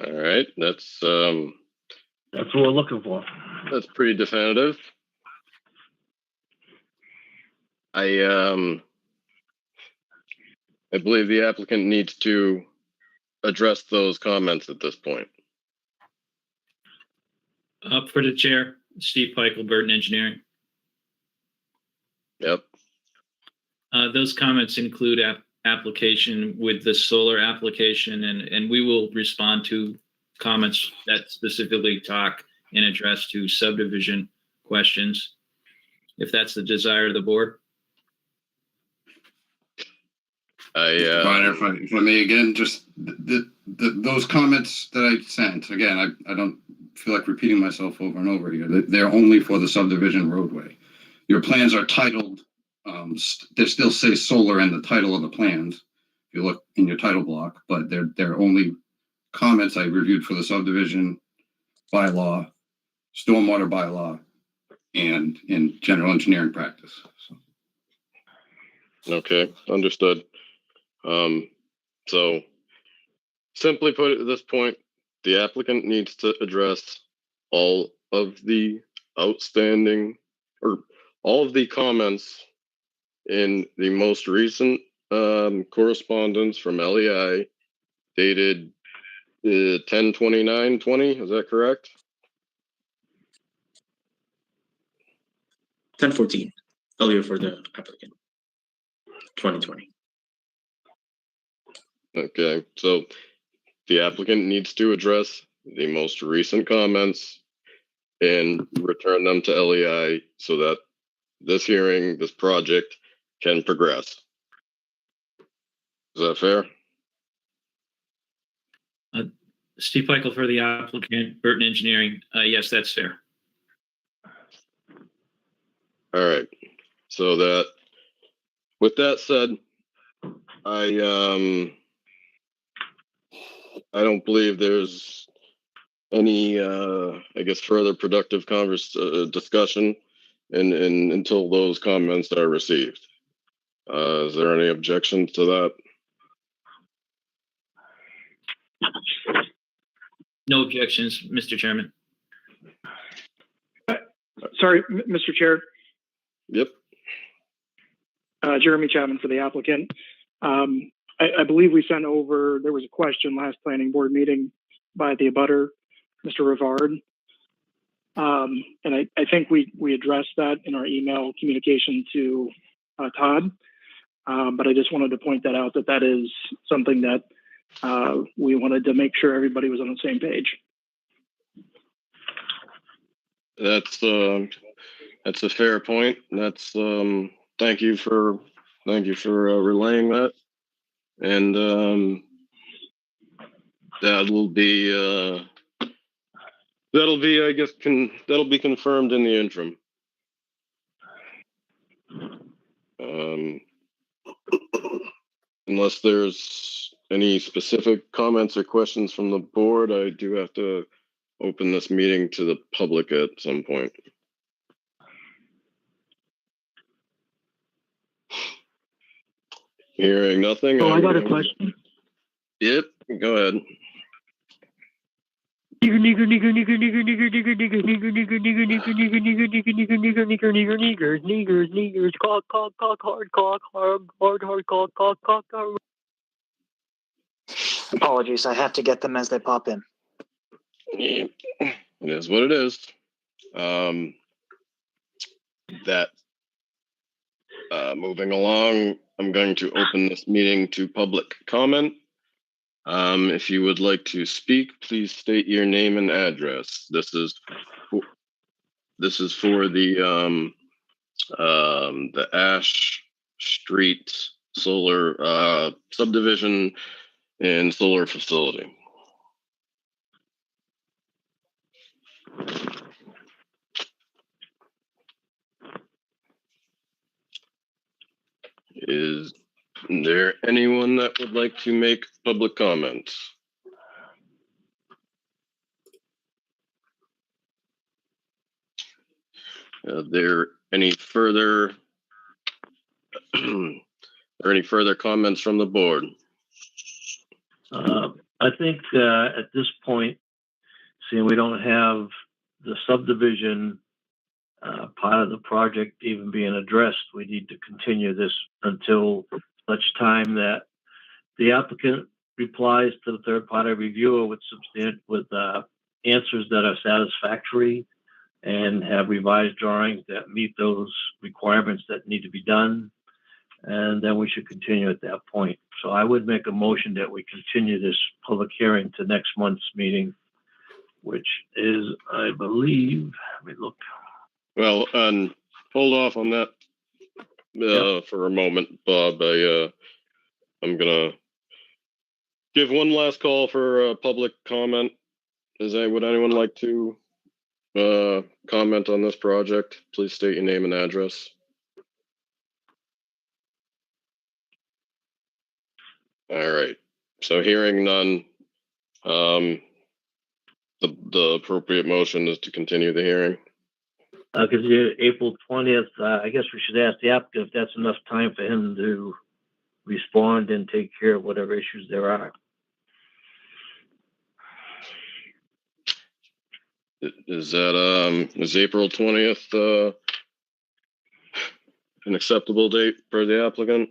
All right, that's That's what we're looking for. that's pretty definitive. I believe the applicant needs to address those comments at this point. Up for the chair, Steve Peichel, Burton Engineering. Yep. Those comments include application with the solar application, and we will respond to comments that specifically talk and address to subdivision questions, if that's the desire of the board. If I may again, just those comments that I sent, again, I don't feel like repeating myself over and over here. They're only for the subdivision roadway. Your plans are titled, they still say solar in the title of the plans, if you look in your title block, but they're only comments I reviewed for the subdivision bylaw, stormwater bylaw, and in general engineering practice. So. Okay, understood. So simply put, at this point, the applicant needs to address all of the outstanding or all of the comments in the most recent correspondence from LEI dated 10/29/20. Is that correct? 10/14, earlier for the applicant. 2020. Okay, so the applicant needs to address the most recent comments and return them to LEI so that this hearing, this project can progress. Is that fair? Steve Peichel for the applicant, Burton Engineering. Yes, that's fair. All right. So that, with that said, I don't believe there's any, I guess, further productive discussion until those comments are received. Is there any objections to that? No objections, Mr. Chairman. Sorry, Mr. Chair. Yep. Jeremy Chapman for the applicant. I believe we sent over, there was a question last planning board meeting by the abutter, Mr. Rivard. And I think we addressed that in our email communication to Todd. But I just wanted to point that out, that is something that we wanted to make sure everybody was on the same page. That's a fair point. That's thank you for relaying that, and that'll be I guess that'll be confirmed in the interim. Unless there's any specific comments or questions from the board, I do have to open this meeting to the public at some point. Hearing nothing. Oh, I got a question. Yep, go ahead. Apologies, I have to get them as they pop in. Yeah, it is what it is. Moving along, I'm going to open this meeting to public comment. If you would like to speak, please state your name and address. This is for the Ash Street solar subdivision and solar facility. Is there anyone that would like to make public comments? Are there any further comments from the board? I think at this point, seeing we don't have the subdivision part of the project even being addressed, we need to continue this until such time that the applicant replies to the third-party reviewer with answers that are satisfactory and have revised drawings that meet those requirements that need to be done. And then we should continue at that point. So I would make a motion that we continue this public hearing to next month's meeting, which is, I believe, let me look. Well, and hold off on that for a moment, Bob. I'm gonna give one last call for public comment. Would anyone like to comment on this project? Please state your name and address. All right. So hearing none, the appropriate motion is to continue the hearing. Because April 20th, I guess we should ask the applicant if that's enough time for him to respond and take care of whatever issues there are. Is April 20th an acceptable date for the applicant?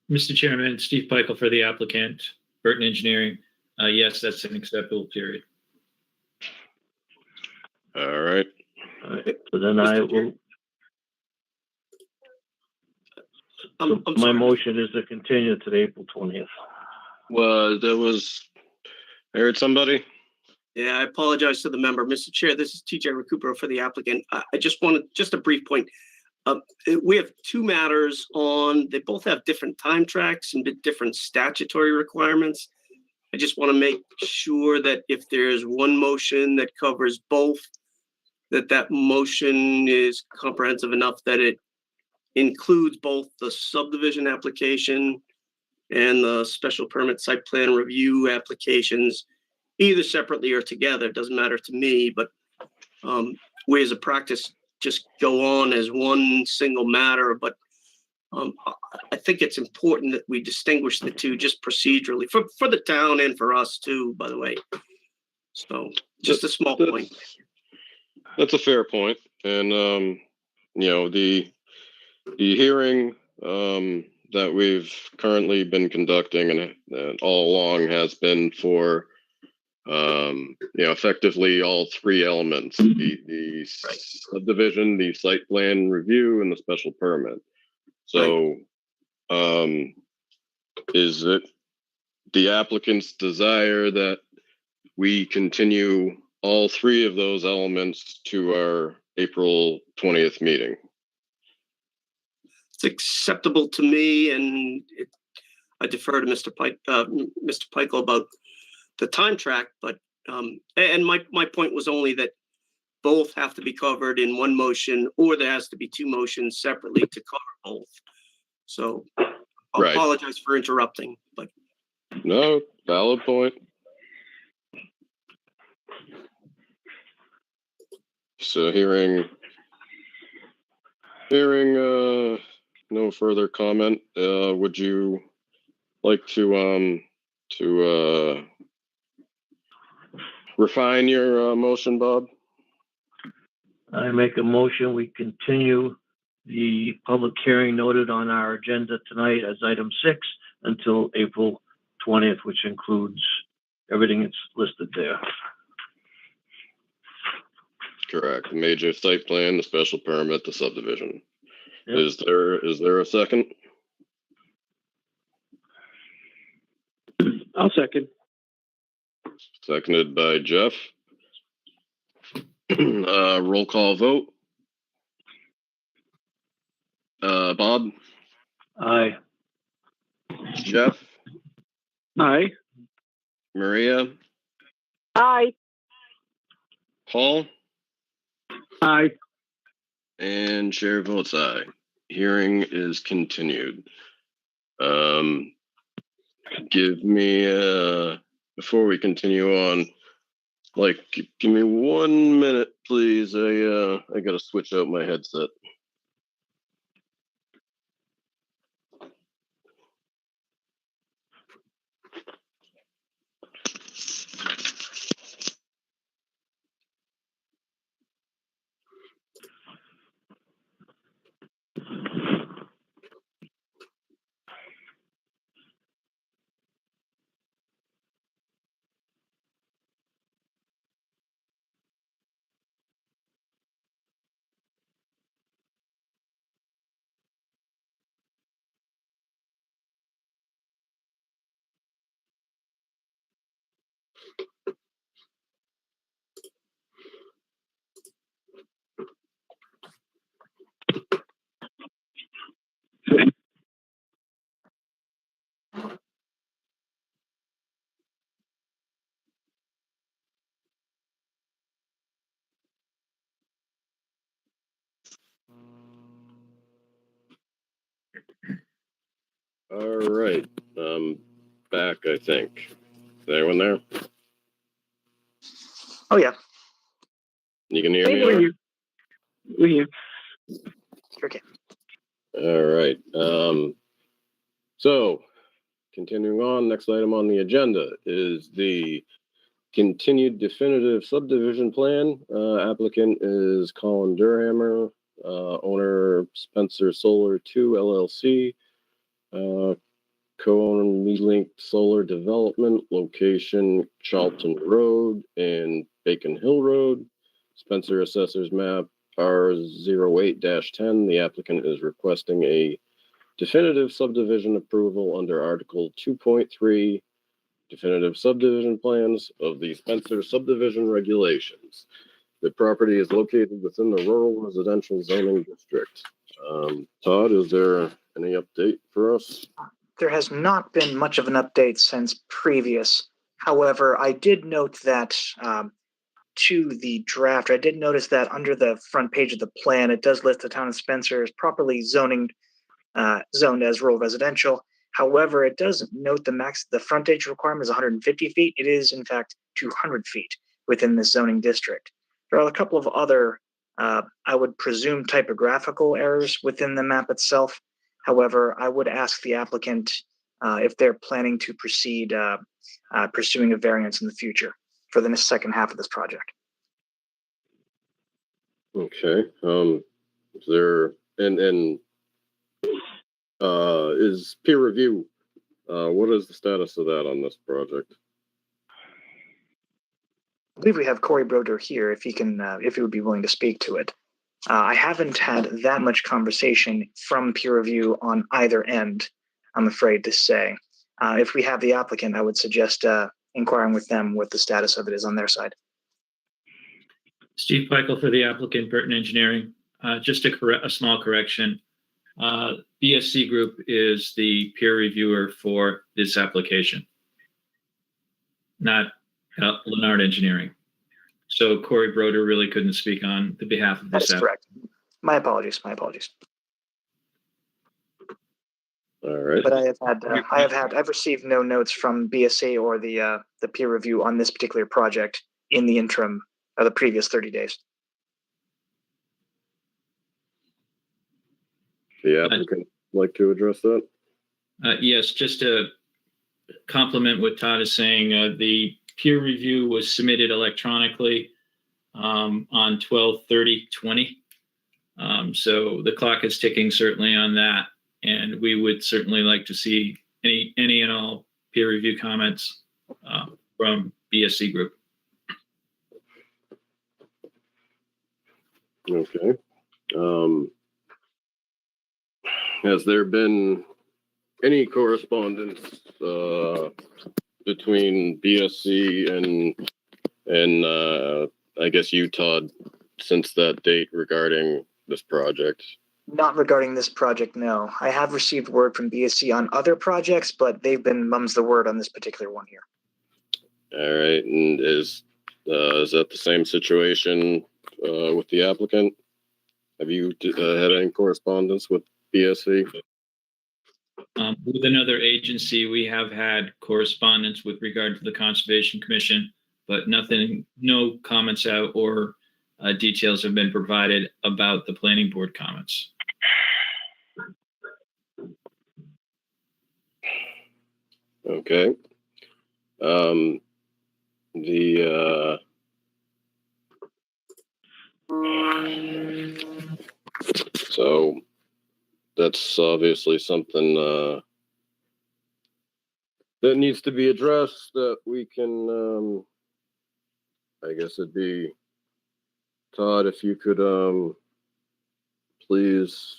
Mr. Chairman, Steve Peichel for the applicant, Burton Engineering. Yes, that's an acceptable period. All right. So then I will. My motion is to continue to the April 20th. Well, I heard somebody. Yeah, I apologize to the member. Mr. Chair, this is TJ Recupero for the applicant. I just wanted, just a brief point. We have two matters on, they both have different time tracks and different statutory requirements. I just want to make sure that if there's one motion that covers both, that motion is comprehensive enough that it includes both the subdivision application and the special permit site plan review applications, either separately or together. It doesn't matter to me, but we as a practice just go on as one single matter. But I think it's important that we distinguish the two just procedurally for the town and for us too, by the way. So just a small point. That's a fair point. And, the hearing that we've currently been conducting and all along has been for, effectively all three elements, the subdivision, the site plan review, and the special permit. So is it the applicant's desire that we continue all three of those elements to our April 20th meeting? It's acceptable to me, and I defer to Mr. Peichel about the time track, but and my point was only that both have to be covered in one motion, or there has to be two motions separately to cover both. So I apologize for interrupting, but no, valid point. So hearing no further comment, would you like to refine your motion, Bob? I make a motion, we continue the public hearing noted on our agenda tonight as item 6 until April 20th, which includes everything that's listed there. Correct. The major site plan, the special permit, the subdivision. Yep. Is there a second? I'll second. Seconded by Jeff. Roll call vote. Bob? Aye. Jeff? Aye. Maria? Aye. Paul? Aye. And chair votes aye. Hearing is continued. Give me, before we continue on, give me 1 minute, please. I gotta switch out my headset. All right, back, I think. Is anyone there? Oh, yeah. You can hear me? All right? We hear. Okay. All right. So, continuing on, next item on the agenda is the continued definitive subdivision plan. Applicant is Colin Durhammer, owner Spencer Solar 2 LLC, co-owner Meadlink Solar Development, location Charlton Road and Bacon Hill Road. Spencer Assessor's Map R08-10. The applicant is requesting a definitive subdivision approval under Article 2.3 definitive subdivision plans of the Spencer subdivision regulations. The property is located within the rural residential zoning district. Todd, is there any update for us? There has not been much of an update since previous. However, I did note that to the draft, I did notice that under the front page of the plan, it does list the town of Spencer as properly zoned as rural residential. However, it does note the frontage requirement is 150 feet. It is, in fact, 200 feet within this zoning district. There are a couple of other, I would presume, typographical errors within the map itself. However, I would ask the applicant if they're planning to proceed pursuing a variance in the future for the second half of this project. Okay. Is there is peer review? What is the status of that on this project? I believe we have Corey Broder here if he can, if he would be willing to speak to it. I haven't had that much conversation from peer review on either end, I'm afraid to say. If we have the applicant, I would suggest inquiring with them what the status of it is on their side. Steve Peichel for the applicant, Burton Engineering. Just a small correction. BSC Group is the peer reviewer for this application, not Leonard Engineering. So Corey Broder really couldn't speak on the behalf of this. That's correct. My apologies. All right. But I've received no notes from BSC or the peer review on this particular project in the interim of the previous 30 days. The applicant like to address that? Yes, just to complement what Todd is saying, the peer review was submitted electronically on 12/30/20. So the clock is ticking certainly on that, and we would certainly like to see any and all peer review comments from BSC Group. Okay. Has there been any correspondence between BSC and I guess you, Todd, since that date regarding this project? Not regarding this project, no. I have received word from BSC on other projects, but they've been mum's the word on this particular one here. All right, and is that the same situation with the applicant? Have you had any correspondence with BSC? With another agency, we have had correspondence with regard to the Conservation Commission, but no comments out or details have been provided about the planning board comments. Okay. So that's obviously something that needs to be addressed, that we can, I guess it'd be, Todd, if you could please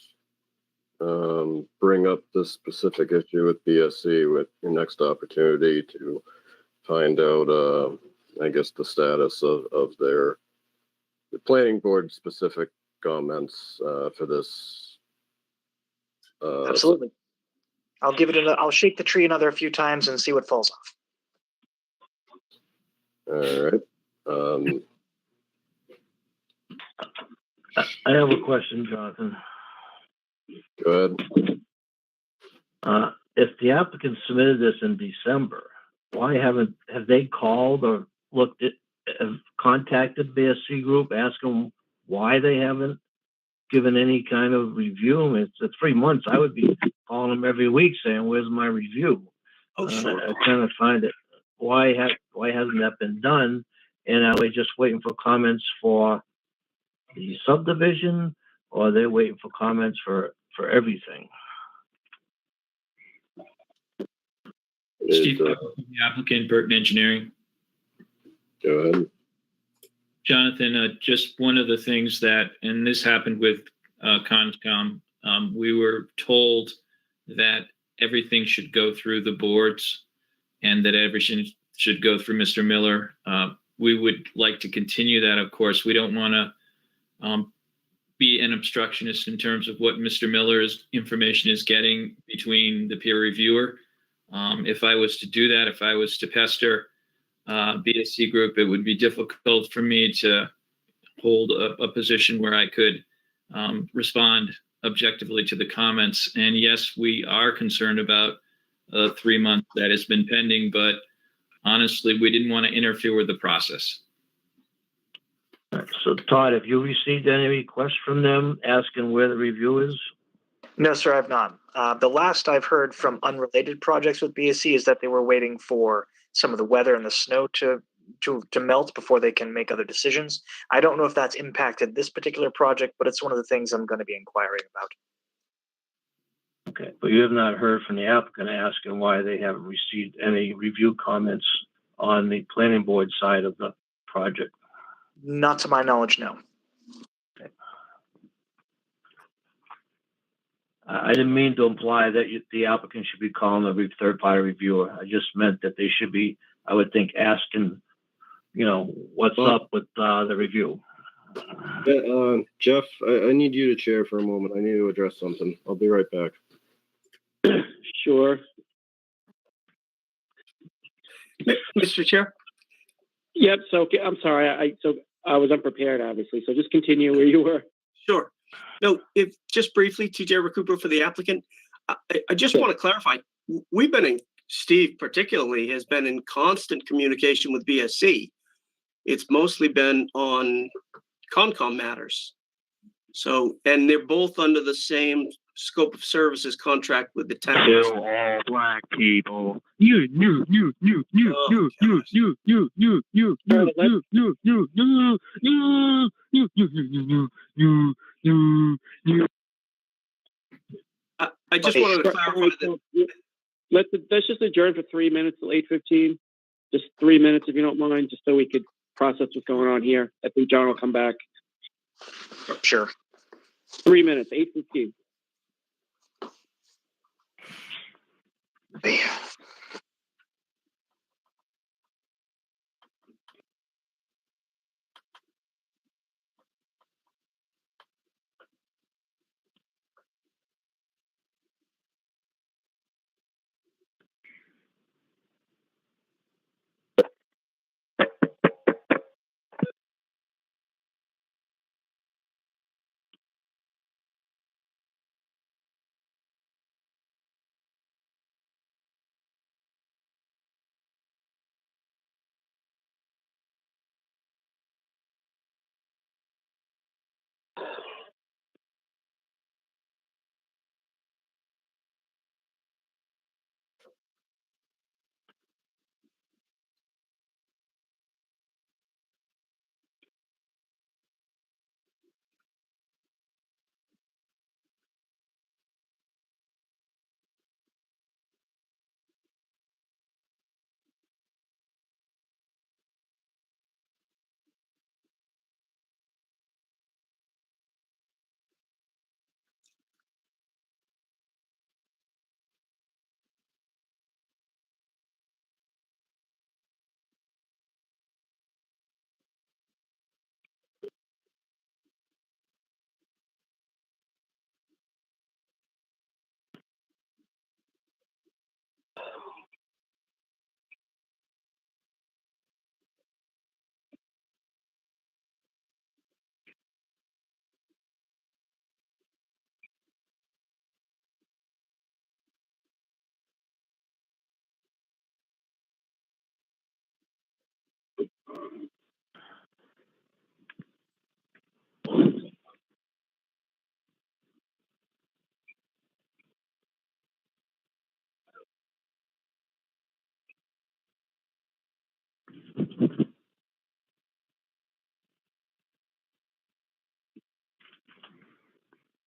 bring up this specific issue with BSC with your next opportunity to find out, I guess, the status of the planning board specific comments for this. Absolutely. I'll give it I'll shake the tree another few times and see what falls off. All right. I have a question, Jonathan. Go ahead. If the applicant submitted this in December, why have they called or contacted BSC Group, asking why they haven't given any kind of review? It's 3 months. I would be calling them every week saying, "Where's my review?" Oh, sure. I kind of find it. Why hasn't that been done? And are they just waiting for comments for the subdivision, or are they waiting for comments for everything? Steve, the applicant, Burton Engineering. Go ahead. Jonathan, just one of the things that, and this happened with Conscom, we were told that everything should go through the boards and that everything should go through Mr. Miller. We would like to continue that, of course. We don't want to be an obstructionist in terms of what Mr. Miller's information is getting between the peer reviewer. If I was to do that, if I was to pester BSC Group, it would be difficult for me to hold a position where I could respond objectively to the comments. And yes, we are concerned about 3 months that has been pending, but honestly, we didn't want to interfere with the process. So, Todd, have you received any requests from them asking where the review is? No, sir, I've not. The last I've heard from unrelated projects with BSC is that they were waiting for some of the weather and the snow to melt before they can make other decisions. I don't know if that's impacted this particular project, but it's one of the things I'm going to be inquiring about. Okay, but you have not heard from the applicant asking why they haven't received any review comments on the planning board side of the project? Not to my knowledge, no. Okay. I didn't mean to imply that the applicant should be calling a third-party reviewer. I just meant that they should be, I would think, asking, what's up with the review. Jeff, I need you to chair for a moment. I need to address something. I'll be right back. Sure. Mr. Chair? Yep. So I'm sorry. I was unprepared, obviously. So just continue where you were. Sure. No, if just briefly, TJ Recupero for the applicant. I just want to clarify. We've been in, Steve particularly has been in constant communication with BSC. It's mostly been on Concom matters. So, and they're both under the same scope of services contract with the town. All black people. You. I just wanted to clarify that. Let's just adjourn for 3 minutes till 8:15. Just 3 minutes, if you don't mind, just so we could process what's going on here. I think John will come back. Sure. 3 minutes, 8:15.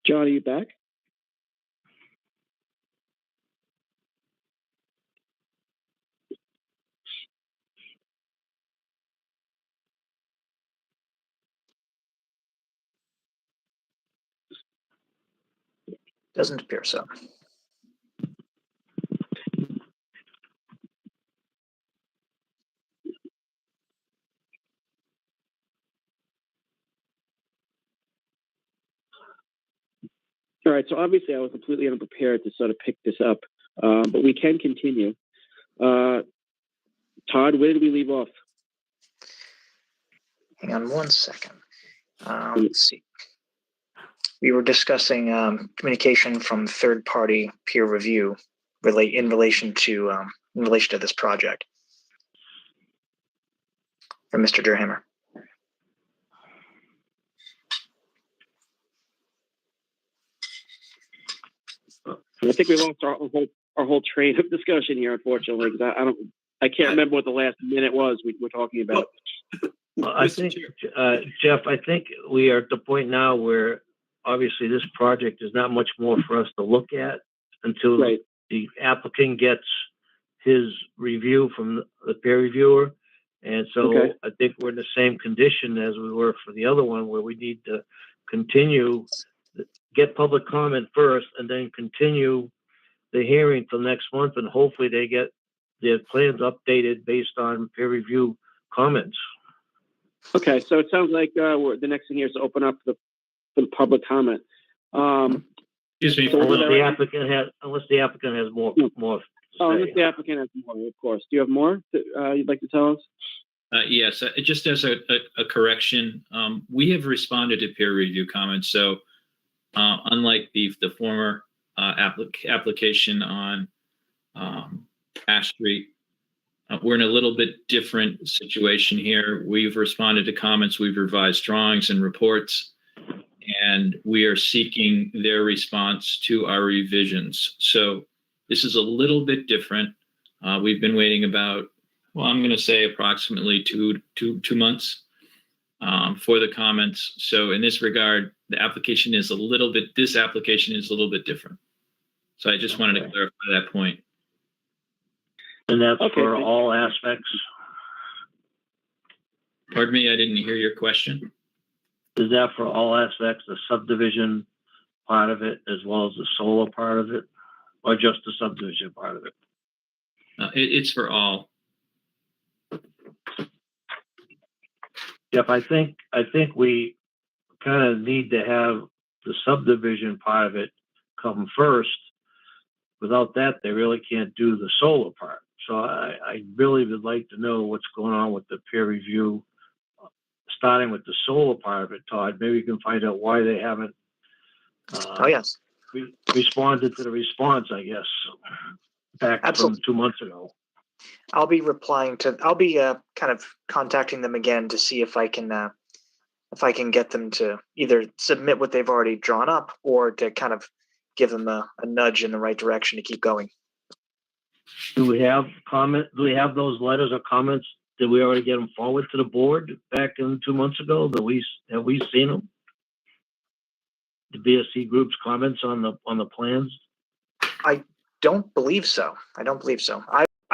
John, are you back? Doesn't appear so. All right, so obviously I was completely unprepared to sort of pick this up, but we can continue. Todd, where did we leave off? Hang on one second. Let's see. We were discussing communication from third-party peer review in relation to this project from Mr. Durhammer. I think we lost our whole train of discussion here, unfortunately, because I can't remember what the last minute was we were talking about. Well, I think, Jeff, I think we are at the point now where obviously this project is not much more for us to look at until the applicant gets his review from the peer reviewer. And so I think we're in the same condition as we were for the other one, where we need to continue, get public comment first, and then continue the hearing till next month, and hopefully they get their plans updated based on peer review comments. Okay, so it sounds like the next thing here is to open up the public comment. Excuse me. So unless the applicant has more. Unless the applicant has more, of course. Do you have more that you'd like to tell us? Yes, just as a correction, we have responded to peer review comments. So unlike the former application on Ash Street, we're in a little bit different situation here. We've responded to comments, we've revised drawings and reports, and we are seeking their response to our revisions. So this is a little bit different. We've been waiting about, well, I'm going to say approximately two months for the comments. So in this regard, this application is a little bit different. So I just wanted to clarify that point. And that's for all aspects? Pardon me, I didn't hear your question. Is that for all aspects, the subdivision part of it, as well as the solar part of it, or just the subdivision part of it? It's for all. Jeff, I think we kind of need to have the subdivision part of it come first. Without that, they really can't do the solar part. So I really would like to know what's going on with the peer review, starting with the solar part of it, Todd. Maybe you can find out why they haven't responded to the response, I guess, back from 2 months ago. I'll be kind of contacting them again to see if I can get them to either submit what they've already drawn up or to kind of give them a nudge in the right direction to keep going. Do we have those letters or comments? Did we already get them forward to the board back in 2 months ago? Have we seen them? The BSC group's comments on the plans? I don't believe so.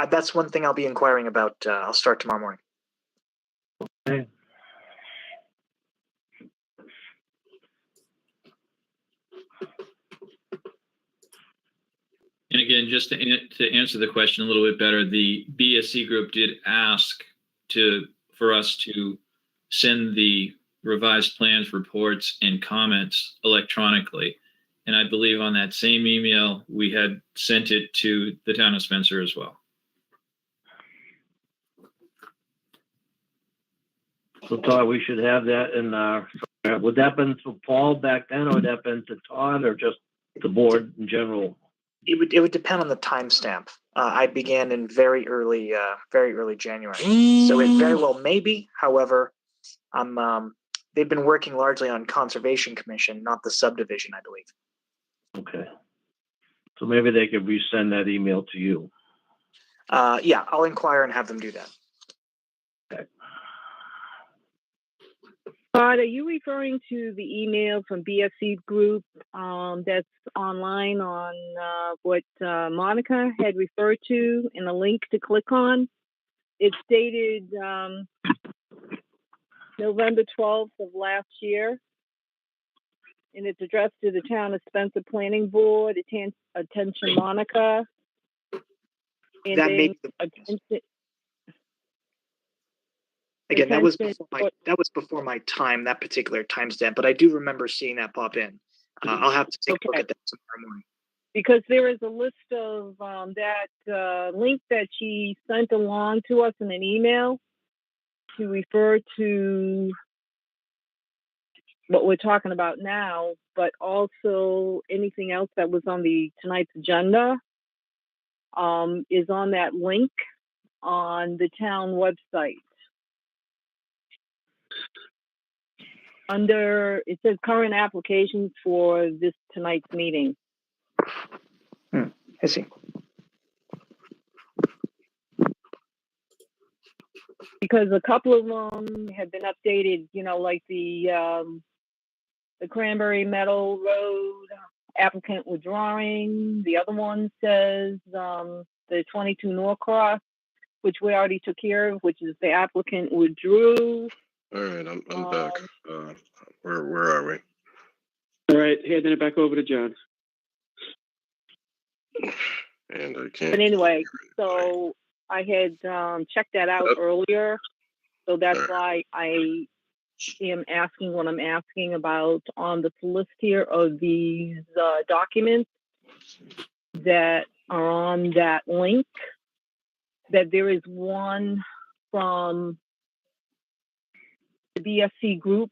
That's one thing I'll be inquiring about. I'll start tomorrow morning. Okay. And again, just to answer the question a little bit better, the BSC group did ask for us to send the revised plans, reports, and comments electronically. And I believe on that same email, we had sent it to the town of Spencer as well. So Todd, we should have that in our, would that been to Paul back then, or would that been to Todd, or just the board in general? It would depend on the timestamp. I began in very early January, so it very well may be. However, they've been working largely on Conservation Commission, not the subdivision, I believe. Okay. So maybe they could resend that email to you. Yeah, I'll inquire and have them do that. Okay. Todd, are you referring to the email from BSC Group that's online on what Monica had referred to and a link to click on? It's dated November 12th of last year, and it's addressed to the Town of Spencer Planning Board. Attention, Monica. And That then may be attention. Again, that was before my time, that particular timestamp, but I do remember seeing that pop in. I'll have to take a look at that tomorrow morning. Because there is a list of that link that she sent along to us in an email to refer to what we're talking about now, but also anything else that was on tonight's agenda is on that link on the town website. It says current applications for tonight's meeting. I see. Because a couple of them have been updated, like the Cranberry Meadow Road applicant withdrawing. The other one says the 22 Norcross, which we already took care of, which is the applicant withdrew. All right, I'm back. Where are we? All right, handing it back over to John. And I can't. But anyway, so I had checked that out earlier, so that's why I am asking what I'm asking about on the list here of these documents that are on that link. That there is one from the BSC Group.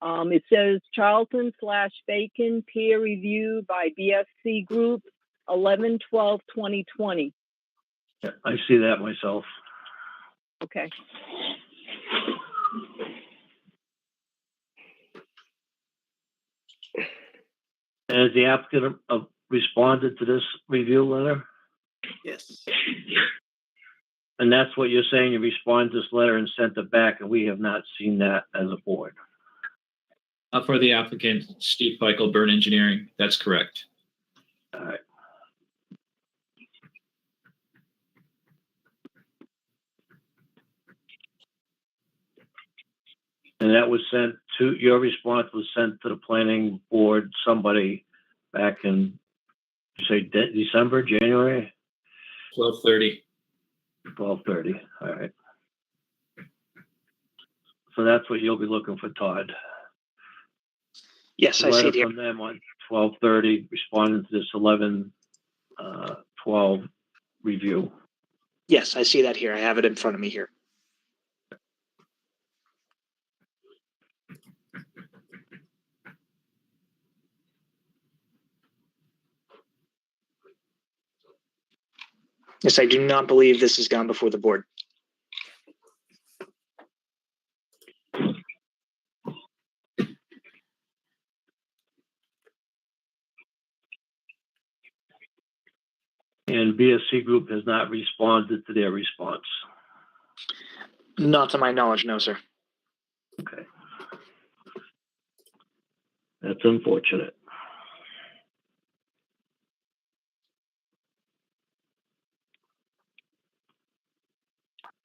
It says Charlton/Bacon peer review by BSC Group, 11/12/2020. Yeah, I see that myself. Okay. Has the applicant responded to this review letter? Yes. And that's what you're saying, you responded to this letter and sent it back, and we have not seen that as a board. For the applicant, Steve Michael, Burn Engineering, that's correct. All right. And that was sent to, your response was sent to the planning board, somebody back in, you say December, January? 12/30. 12/30, all right. So that's what you'll be looking for, Todd. Yes, I see it here. From them on 12/30, responding to this 11/12 review. Yes, I see that here. I have it in front of me here. Yes, I do not believe this has gone before the board. And BSC Group has not responded to their response. Not to my knowledge, no, sir. Okay. That's unfortunate.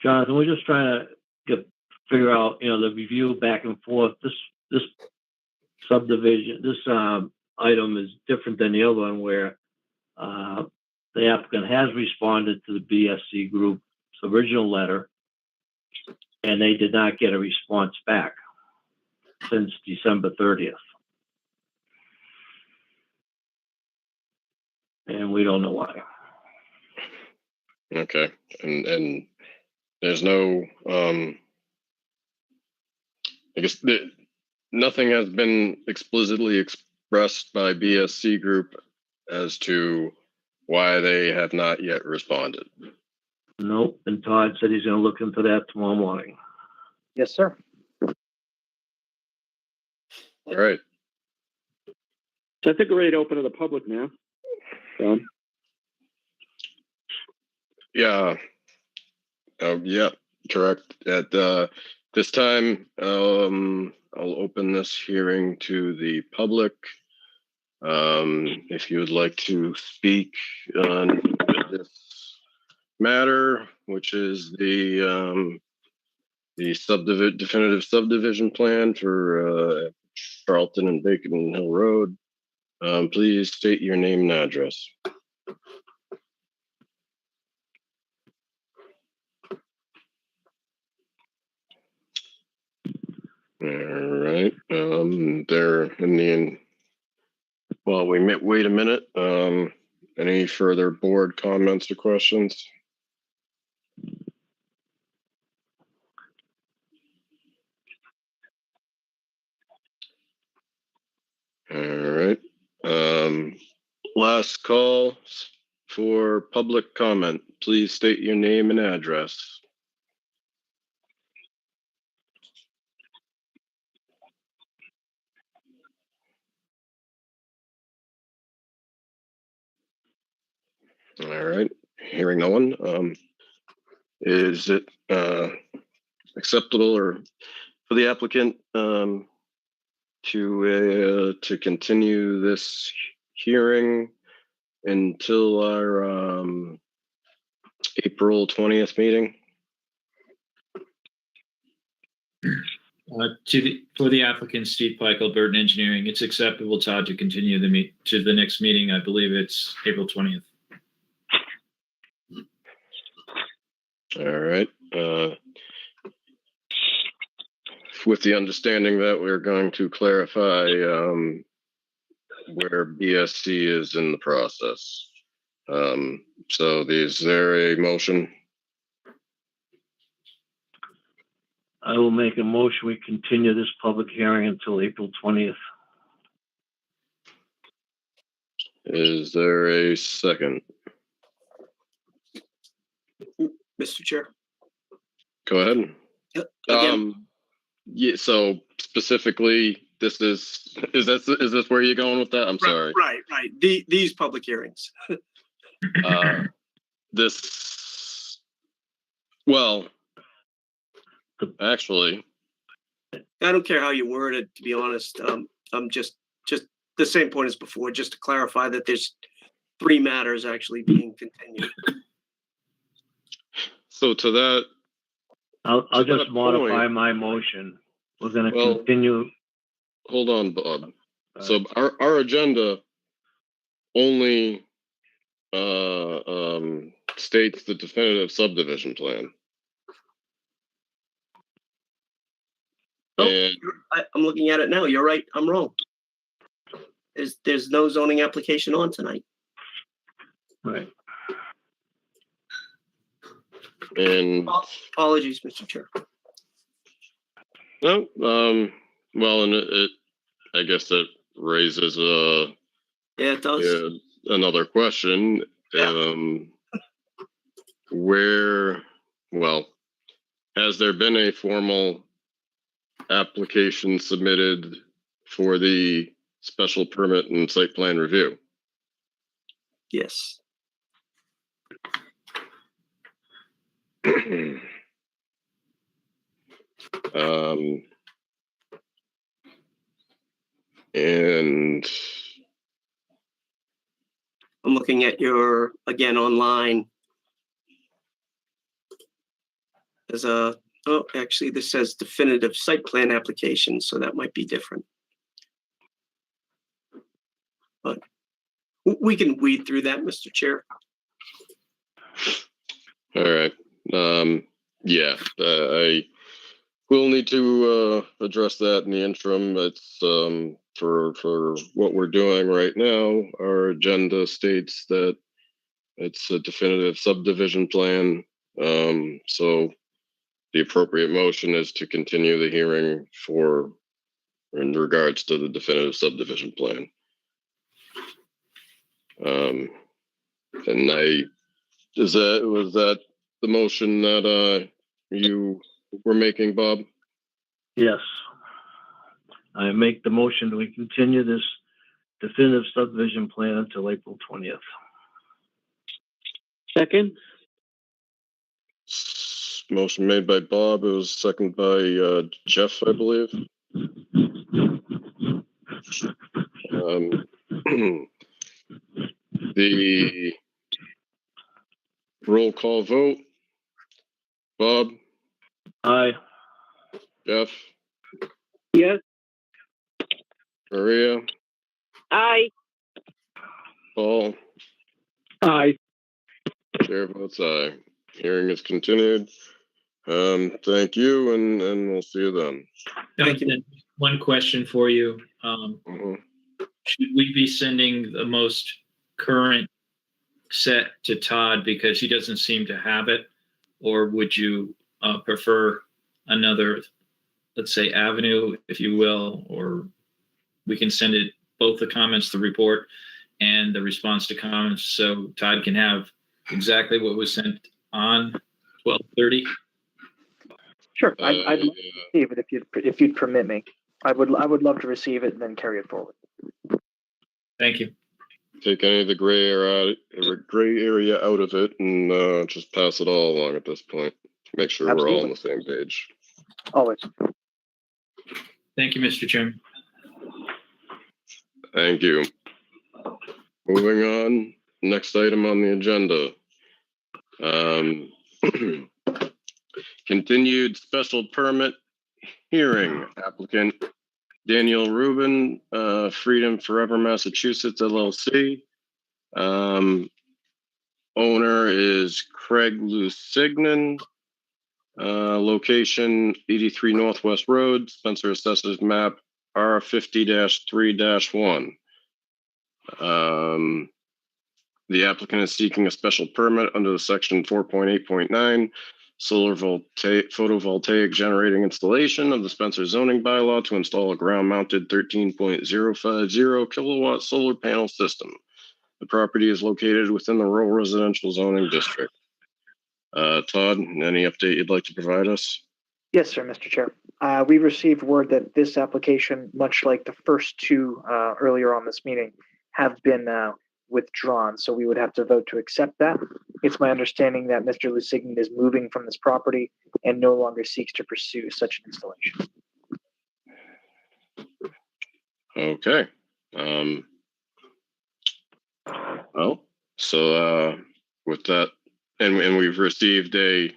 Jonathan, we're just trying to figure out, the review back and forth. This subdivision, this item is different than the other one where the applicant has responded to the BSC Group's original letter, and they did not get a response back since December 30th. And we don't know why. Okay, and there's no, I guess nothing has been explicitly expressed by BSC Group as to why they have not yet responded. Nope, and Todd said he's going to look into that tomorrow morning. Yes, sir. All right. So I think we're ready to open to the public now. Yeah. Yeah, correct. This time, I'll open this hearing to the public. If you would like to speak on this matter, which is the definitive subdivision plan for Charlton and Bacon Hill Road, please state your name and address. All right. There in the Well, we wait a minute. Any further board comments or questions? All right. Last call for public comment. Please state your name and address. All right. Hearing no one. Is it acceptable or for the applicant to continue this hearing until our April 20th meeting? For the applicant, Steve Peichel, Burton Engineering, it's acceptable, Todd, to continue to the next meeting. I believe it's April 20th. All right. With the understanding that we're going to clarify where BSC is in the process. So is there a motion? I will make a motion. We continue this public hearing until April 20th. Is there a second? Mr. Chair. Go ahead. Again, Yeah. So specifically, is this where you're going with that? I'm sorry. Right. These public hearings. Actually, I don't care how you word it, to be honest. I'm just the same point as before, just to clarify that there's 3 matters actually being continued. So to that, I'll just modify my motion. We're going to continue. Hold on, Bob. So our agenda only states the definitive subdivision plan. I'm looking at it now. You're right. I'm wrong. There's no zoning application on tonight. Right. And apologies, Mr. Chair. No, well, and it I guess that raises it does. Another question. Has there been a formal application submitted for the special permit and site plan review? Yes. And I'm looking at your, again, online. Actually, this says definitive site plan application, so that might be different. But we can weed through that, Mr. Chair. All right. Yeah, I will need to address that in the interim. It's for what we're doing right now. Our agenda states that it's a definitive subdivision plan. So the appropriate motion is to continue the hearing in regards to the definitive subdivision plan. And was that the motion that you were making, Bob? Yes. I make the motion that we continue this definitive subdivision plan until April 20th. Second. Motion made by Bob. It was seconded by Jeff, I believe. The roll call vote. Bob? Aye. Jeff? Yes. Maria? Aye. Paul? Aye. Chair votes aye. Hearing is continued. Thank you, and we'll see you then. Thank you. One question for you. Should we be sending the most current set to Todd because he doesn't seem to have it? Or would you prefer another, let's say, avenue, if you will, or we can send it both the comments, the report, and the response to comments, so Todd can have exactly what was sent on 12/30? Sure, I'd love to receive it if you'd permit me. I would love to receive it and then carry it forward. Thank you. Take any of the gray area out of it and just pass it all along at this point. Make sure we're all on the same page. Always. Thank you, Mr. Chairman. Thank you. Moving on, next item on the agenda. Continued special permit hearing. Applicant Daniel Rubin, Freedom Forever Massachusetts LLC. Owner is Craig Lusignan. Location 83 Northwest Road, Spencer Assessors Map R50-3-1. The applicant is seeking a special permit under the section 4.8.9 solar photovoltaic generating installation of the Spencer zoning bylaw to install a ground-mounted 13.050 kilowatt solar panel system. The property is located within the rural residential zoning district. Todd, any update you'd like to provide us? Yes, sir, Mr. Chair. We received word that this application, much like the first two earlier on this meeting, have been withdrawn. So we would have to vote to accept that. It's my understanding that Mr. Lusignan is moving from this property and no longer seeks to pursue such an installation. Okay. Well, so with that, and we've received a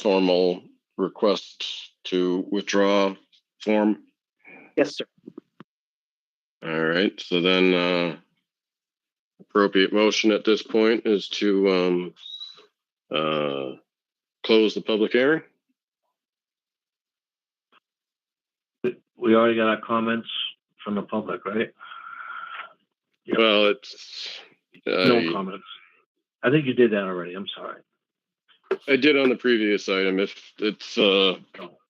formal request to withdraw form. Yes, sir. All right. So then, appropriate motion at this point is to close the public hearing. We already got our comments from the public, right? Yep. Well, it's no comments. I think you did that already. I'm sorry. I did on the previous item. If it's kind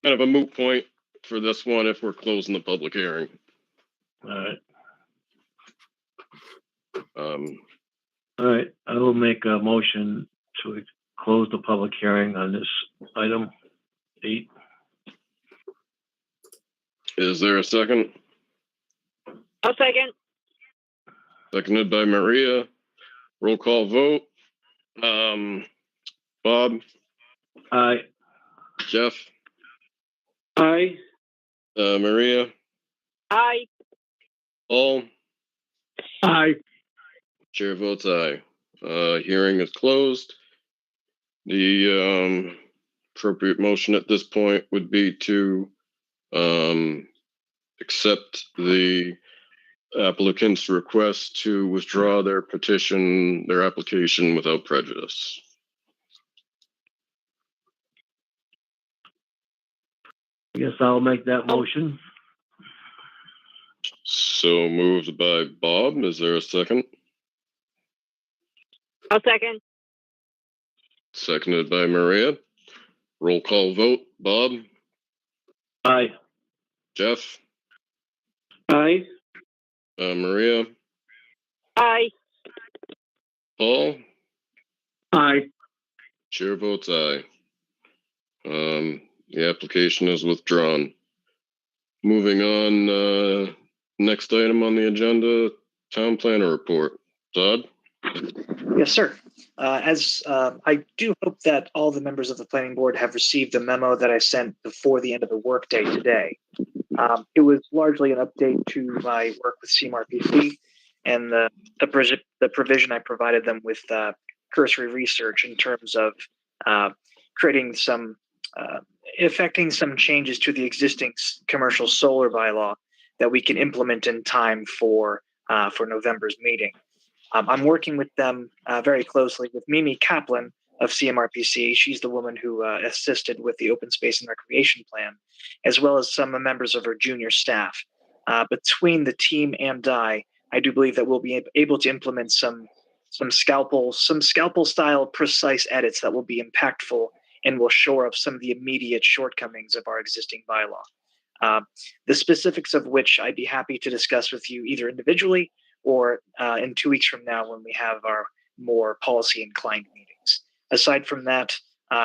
of a moot point for this one, if we're closing the public hearing. All right. All right. I will make a motion to close the public hearing on this item 8. Is there a second? I'll second. Seconded by Maria. Roll call vote. Bob? Aye. Jeff? Aye. Maria? Aye. Paul? Aye. Chair votes aye. Hearing is closed. The appropriate motion at this point would be to accept the applicant's request to withdraw their petition, their application without prejudice. I guess I'll make that motion. So moved by Bob. Is there a second? I'll second. Seconded by Maria. Roll call vote. Bob? Aye. Jeff? Aye. Maria? Aye. Paul? Aye. Chair votes aye. The application is withdrawn. Moving on, next item on the agenda, town planner report. Todd? Yes, sir. I do hope that all the members of the planning board have received the memo that I sent before the end of the workday today. It was largely an update to my work with CMRPC and the provision I provided them with cursory research in terms of creating some, effecting some changes to the existing commercial solar bylaw that we can implement in time for November's meeting. I'm working with them very closely with Mimi Kaplan of CMRPC. She's the woman who assisted with the open space and recreation plan, as well as some members of her junior staff. Between the team and I do believe that we'll be able to implement some scalpel style precise edits that will be impactful and will shore up some of the immediate shortcomings of our existing bylaw. The specifics of which I'd be happy to discuss with you either individually or in 2 weeks from now when we have our more policy inclined meetings. Aside from that,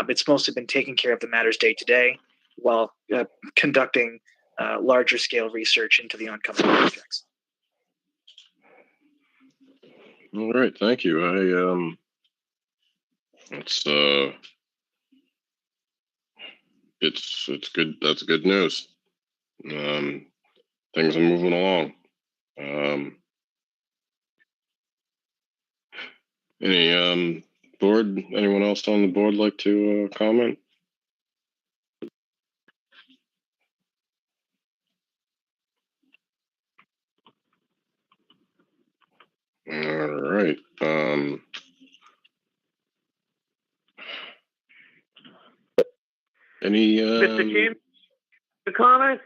it's mostly been taking care of the matters day to day while conducting larger scale research into the oncoming projects. All right, thank you. It's good. That's good news. Things are moving along. Anyone else on the board like to comment? All right. Mr. Chairman, the comment?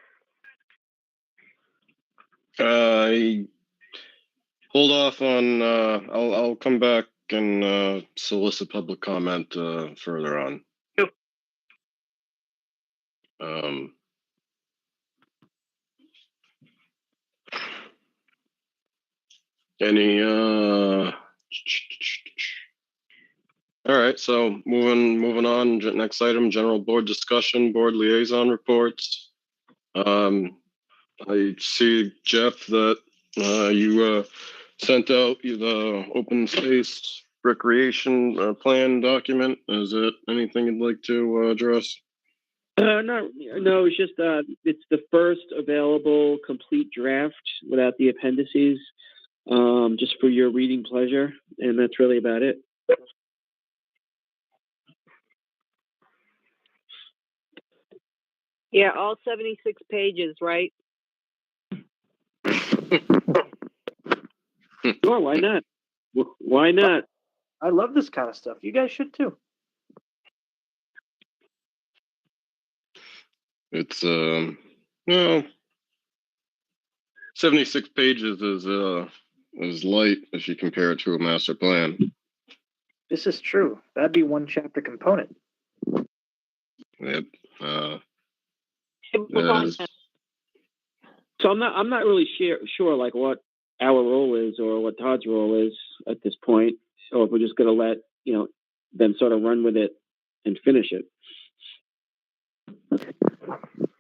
Hold off on. I'll come back and solicit public comment further on. Sure. All right, so moving on. Next item: general board discussion, board liaison reports. I see, Jeff, that you sent out the open space recreation plan document. Is it anything you'd like to address? No, it's just it's the first available complete draft without the appendices, just for your reading pleasure, and that's really about it. Yeah, all 76 pages, right? Sure, why not? Why not? I love this kind of stuff. You guys should too. It's 76 pages is light if you compare it to a master plan. This is true. That'd be one chapter component. Yep. So I'm not really sure like what our role is or what Todd's role is at this point, or if we're just going to let them sort of run with it and finish it.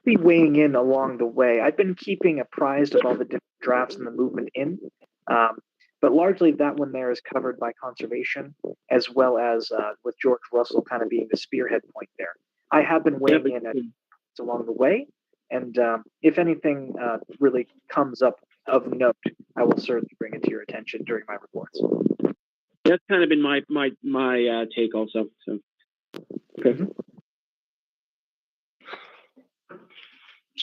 Be weighing in along the way. I've been keeping apprised of all the different drafts and the movement in, but largely that one there is covered by conservation, as well as with George Russell kind of being the spearhead point there. I have been weighing in along the way, and if anything really comes up of note, I will certainly bring it to your attention during my reports. That's kind of been my take also. So, okay. Mm-hmm.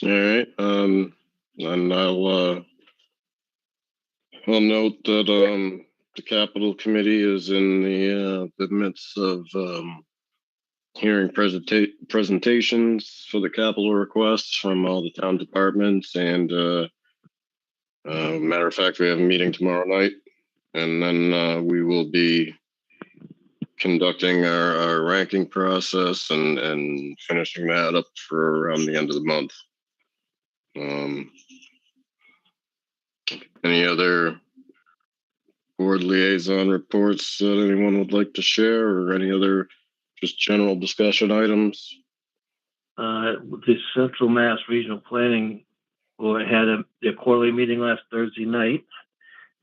All right. And I'll note that the Capital Committee is in the midst of hearing presentations for the capital requests from all the town departments, and matter of fact, we have a meeting tomorrow night, and then we will be conducting our ranking process and finishing that up for around the end of the month. Any other board liaison reports that anyone would like to share, or any other just general discussion items? The Central Mass Regional Planning Board had their quarterly meeting last Thursday night,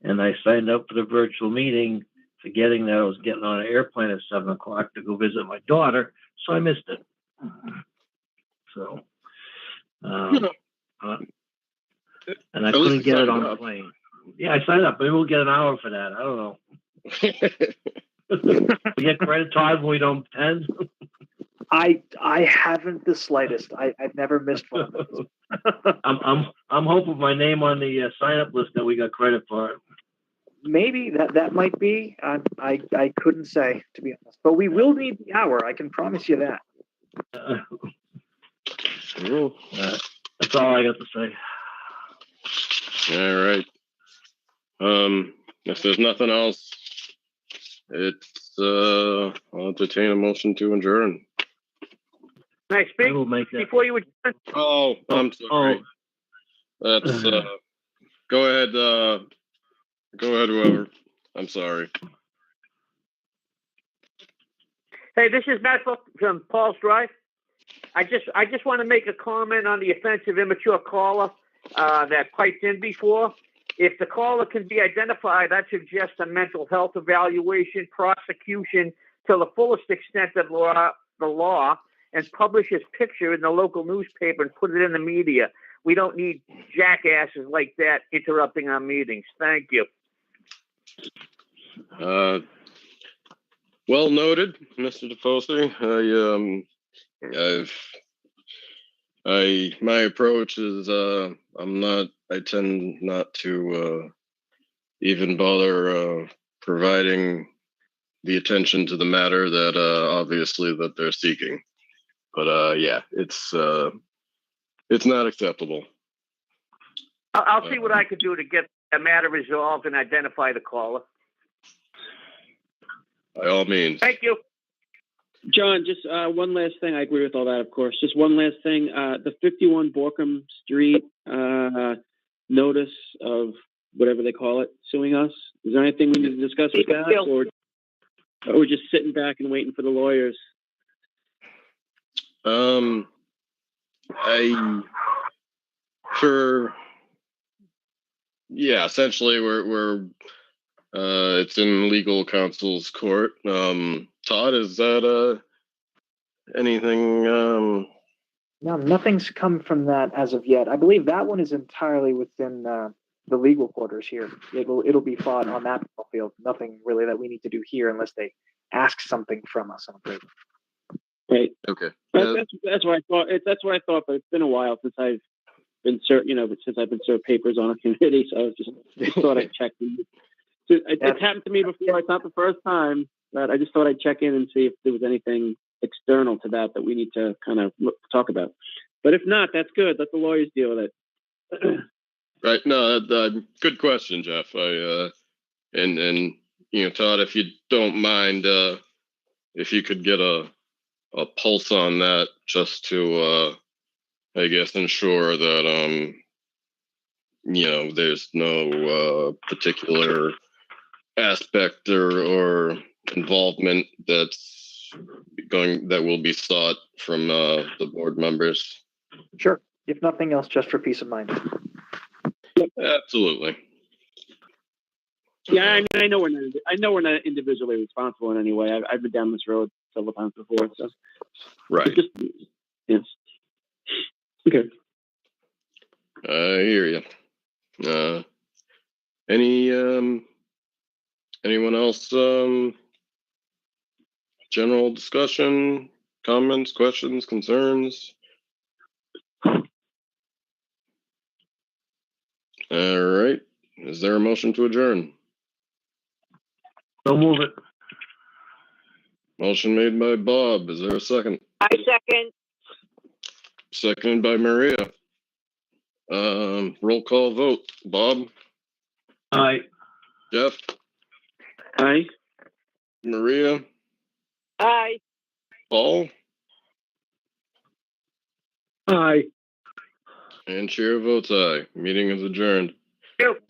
and I signed up for the virtual meeting forgetting that I was getting on an airplane at 7 o'clock to go visit my daughter, so I missed it. So, and I couldn't get it on the plane. Yeah, I signed up. Maybe we'll get an hour for that. I don't know. We get credit, Todd, when we don't attend. I haven't the slightest. I've never missed one of those. I'm hoping my name on the sign up list that we got credit for it. Maybe that might be. I couldn't say, to be honest. But we will need the hour. I can promise you that. That's all I got to say. All right. If there's nothing else, I'll entertain a motion to adjourn. Can I speak before you adjourn? Oh, I'm sorry. That's go ahead. Go ahead, whoever. I'm sorry. Hey, this is Matt from Paul's Drive. I just want to make a comment on the offensive immature caller that piped in before. If the caller can be identified, that suggests a mental health evaluation, prosecution to the fullest extent of the law, and publish his picture in the local newspaper and put it in the media. We don't need jackasses like that interrupting our meetings. Thank you. Well noted, Mr. DeFosse. My approach is I tend not to even bother providing the attention to the matter that obviously that they're seeking. But yeah, it's not acceptable. I'll see what I can do to get the matter resolved and identify the caller. By all means. Thank you. John, just one last thing. I agree with all that, of course. Just one last thing. The 51 Borkham Street notice of whatever they call it, suing us. Is there anything we need to discuss with that? Or we're just sitting back and waiting for the lawyers? Essentially we're it's in legal counsel's court. Todd, is that anything? No, nothing's come from that as of yet. I believe that one is entirely within the legal quarters here. It'll be fought on that field. Nothing really that we need to do here unless they ask something from us. I'm afraid. Right. Okay. That's what I thought. That's what I thought. But it's been a while since I've been served. Since I've been served papers on a committee, so I was just thought I'd check in. So it's happened to me before. It's not the first time, but I just thought I'd check in and see if there was anything external to that we need to kind of talk about. But if not, that's good. Let the lawyers deal with it. Right. No, good question, Jeff. And Todd, if you don't mind, if you could get a pulse on that, just to, I guess, ensure that there's no particular aspect or involvement that will be sought from the board members. Sure. If nothing else, just for peace of mind. Absolutely. Yeah, I know we're not individually responsible in any way. I've been down this road several times before. So. Right. Yes. Okay. I hear you. Anyone else? General discussion, comments, questions, concerns? All right. Is there a motion to adjourn? Don't move it. Motion made by Bob. Is there a second? I second. Seconded by Maria. Roll call vote. Bob? Aye. Jeff? Aye. Maria? Aye. Paul? Aye. And chair votes aye. Meeting is adjourned. Yep.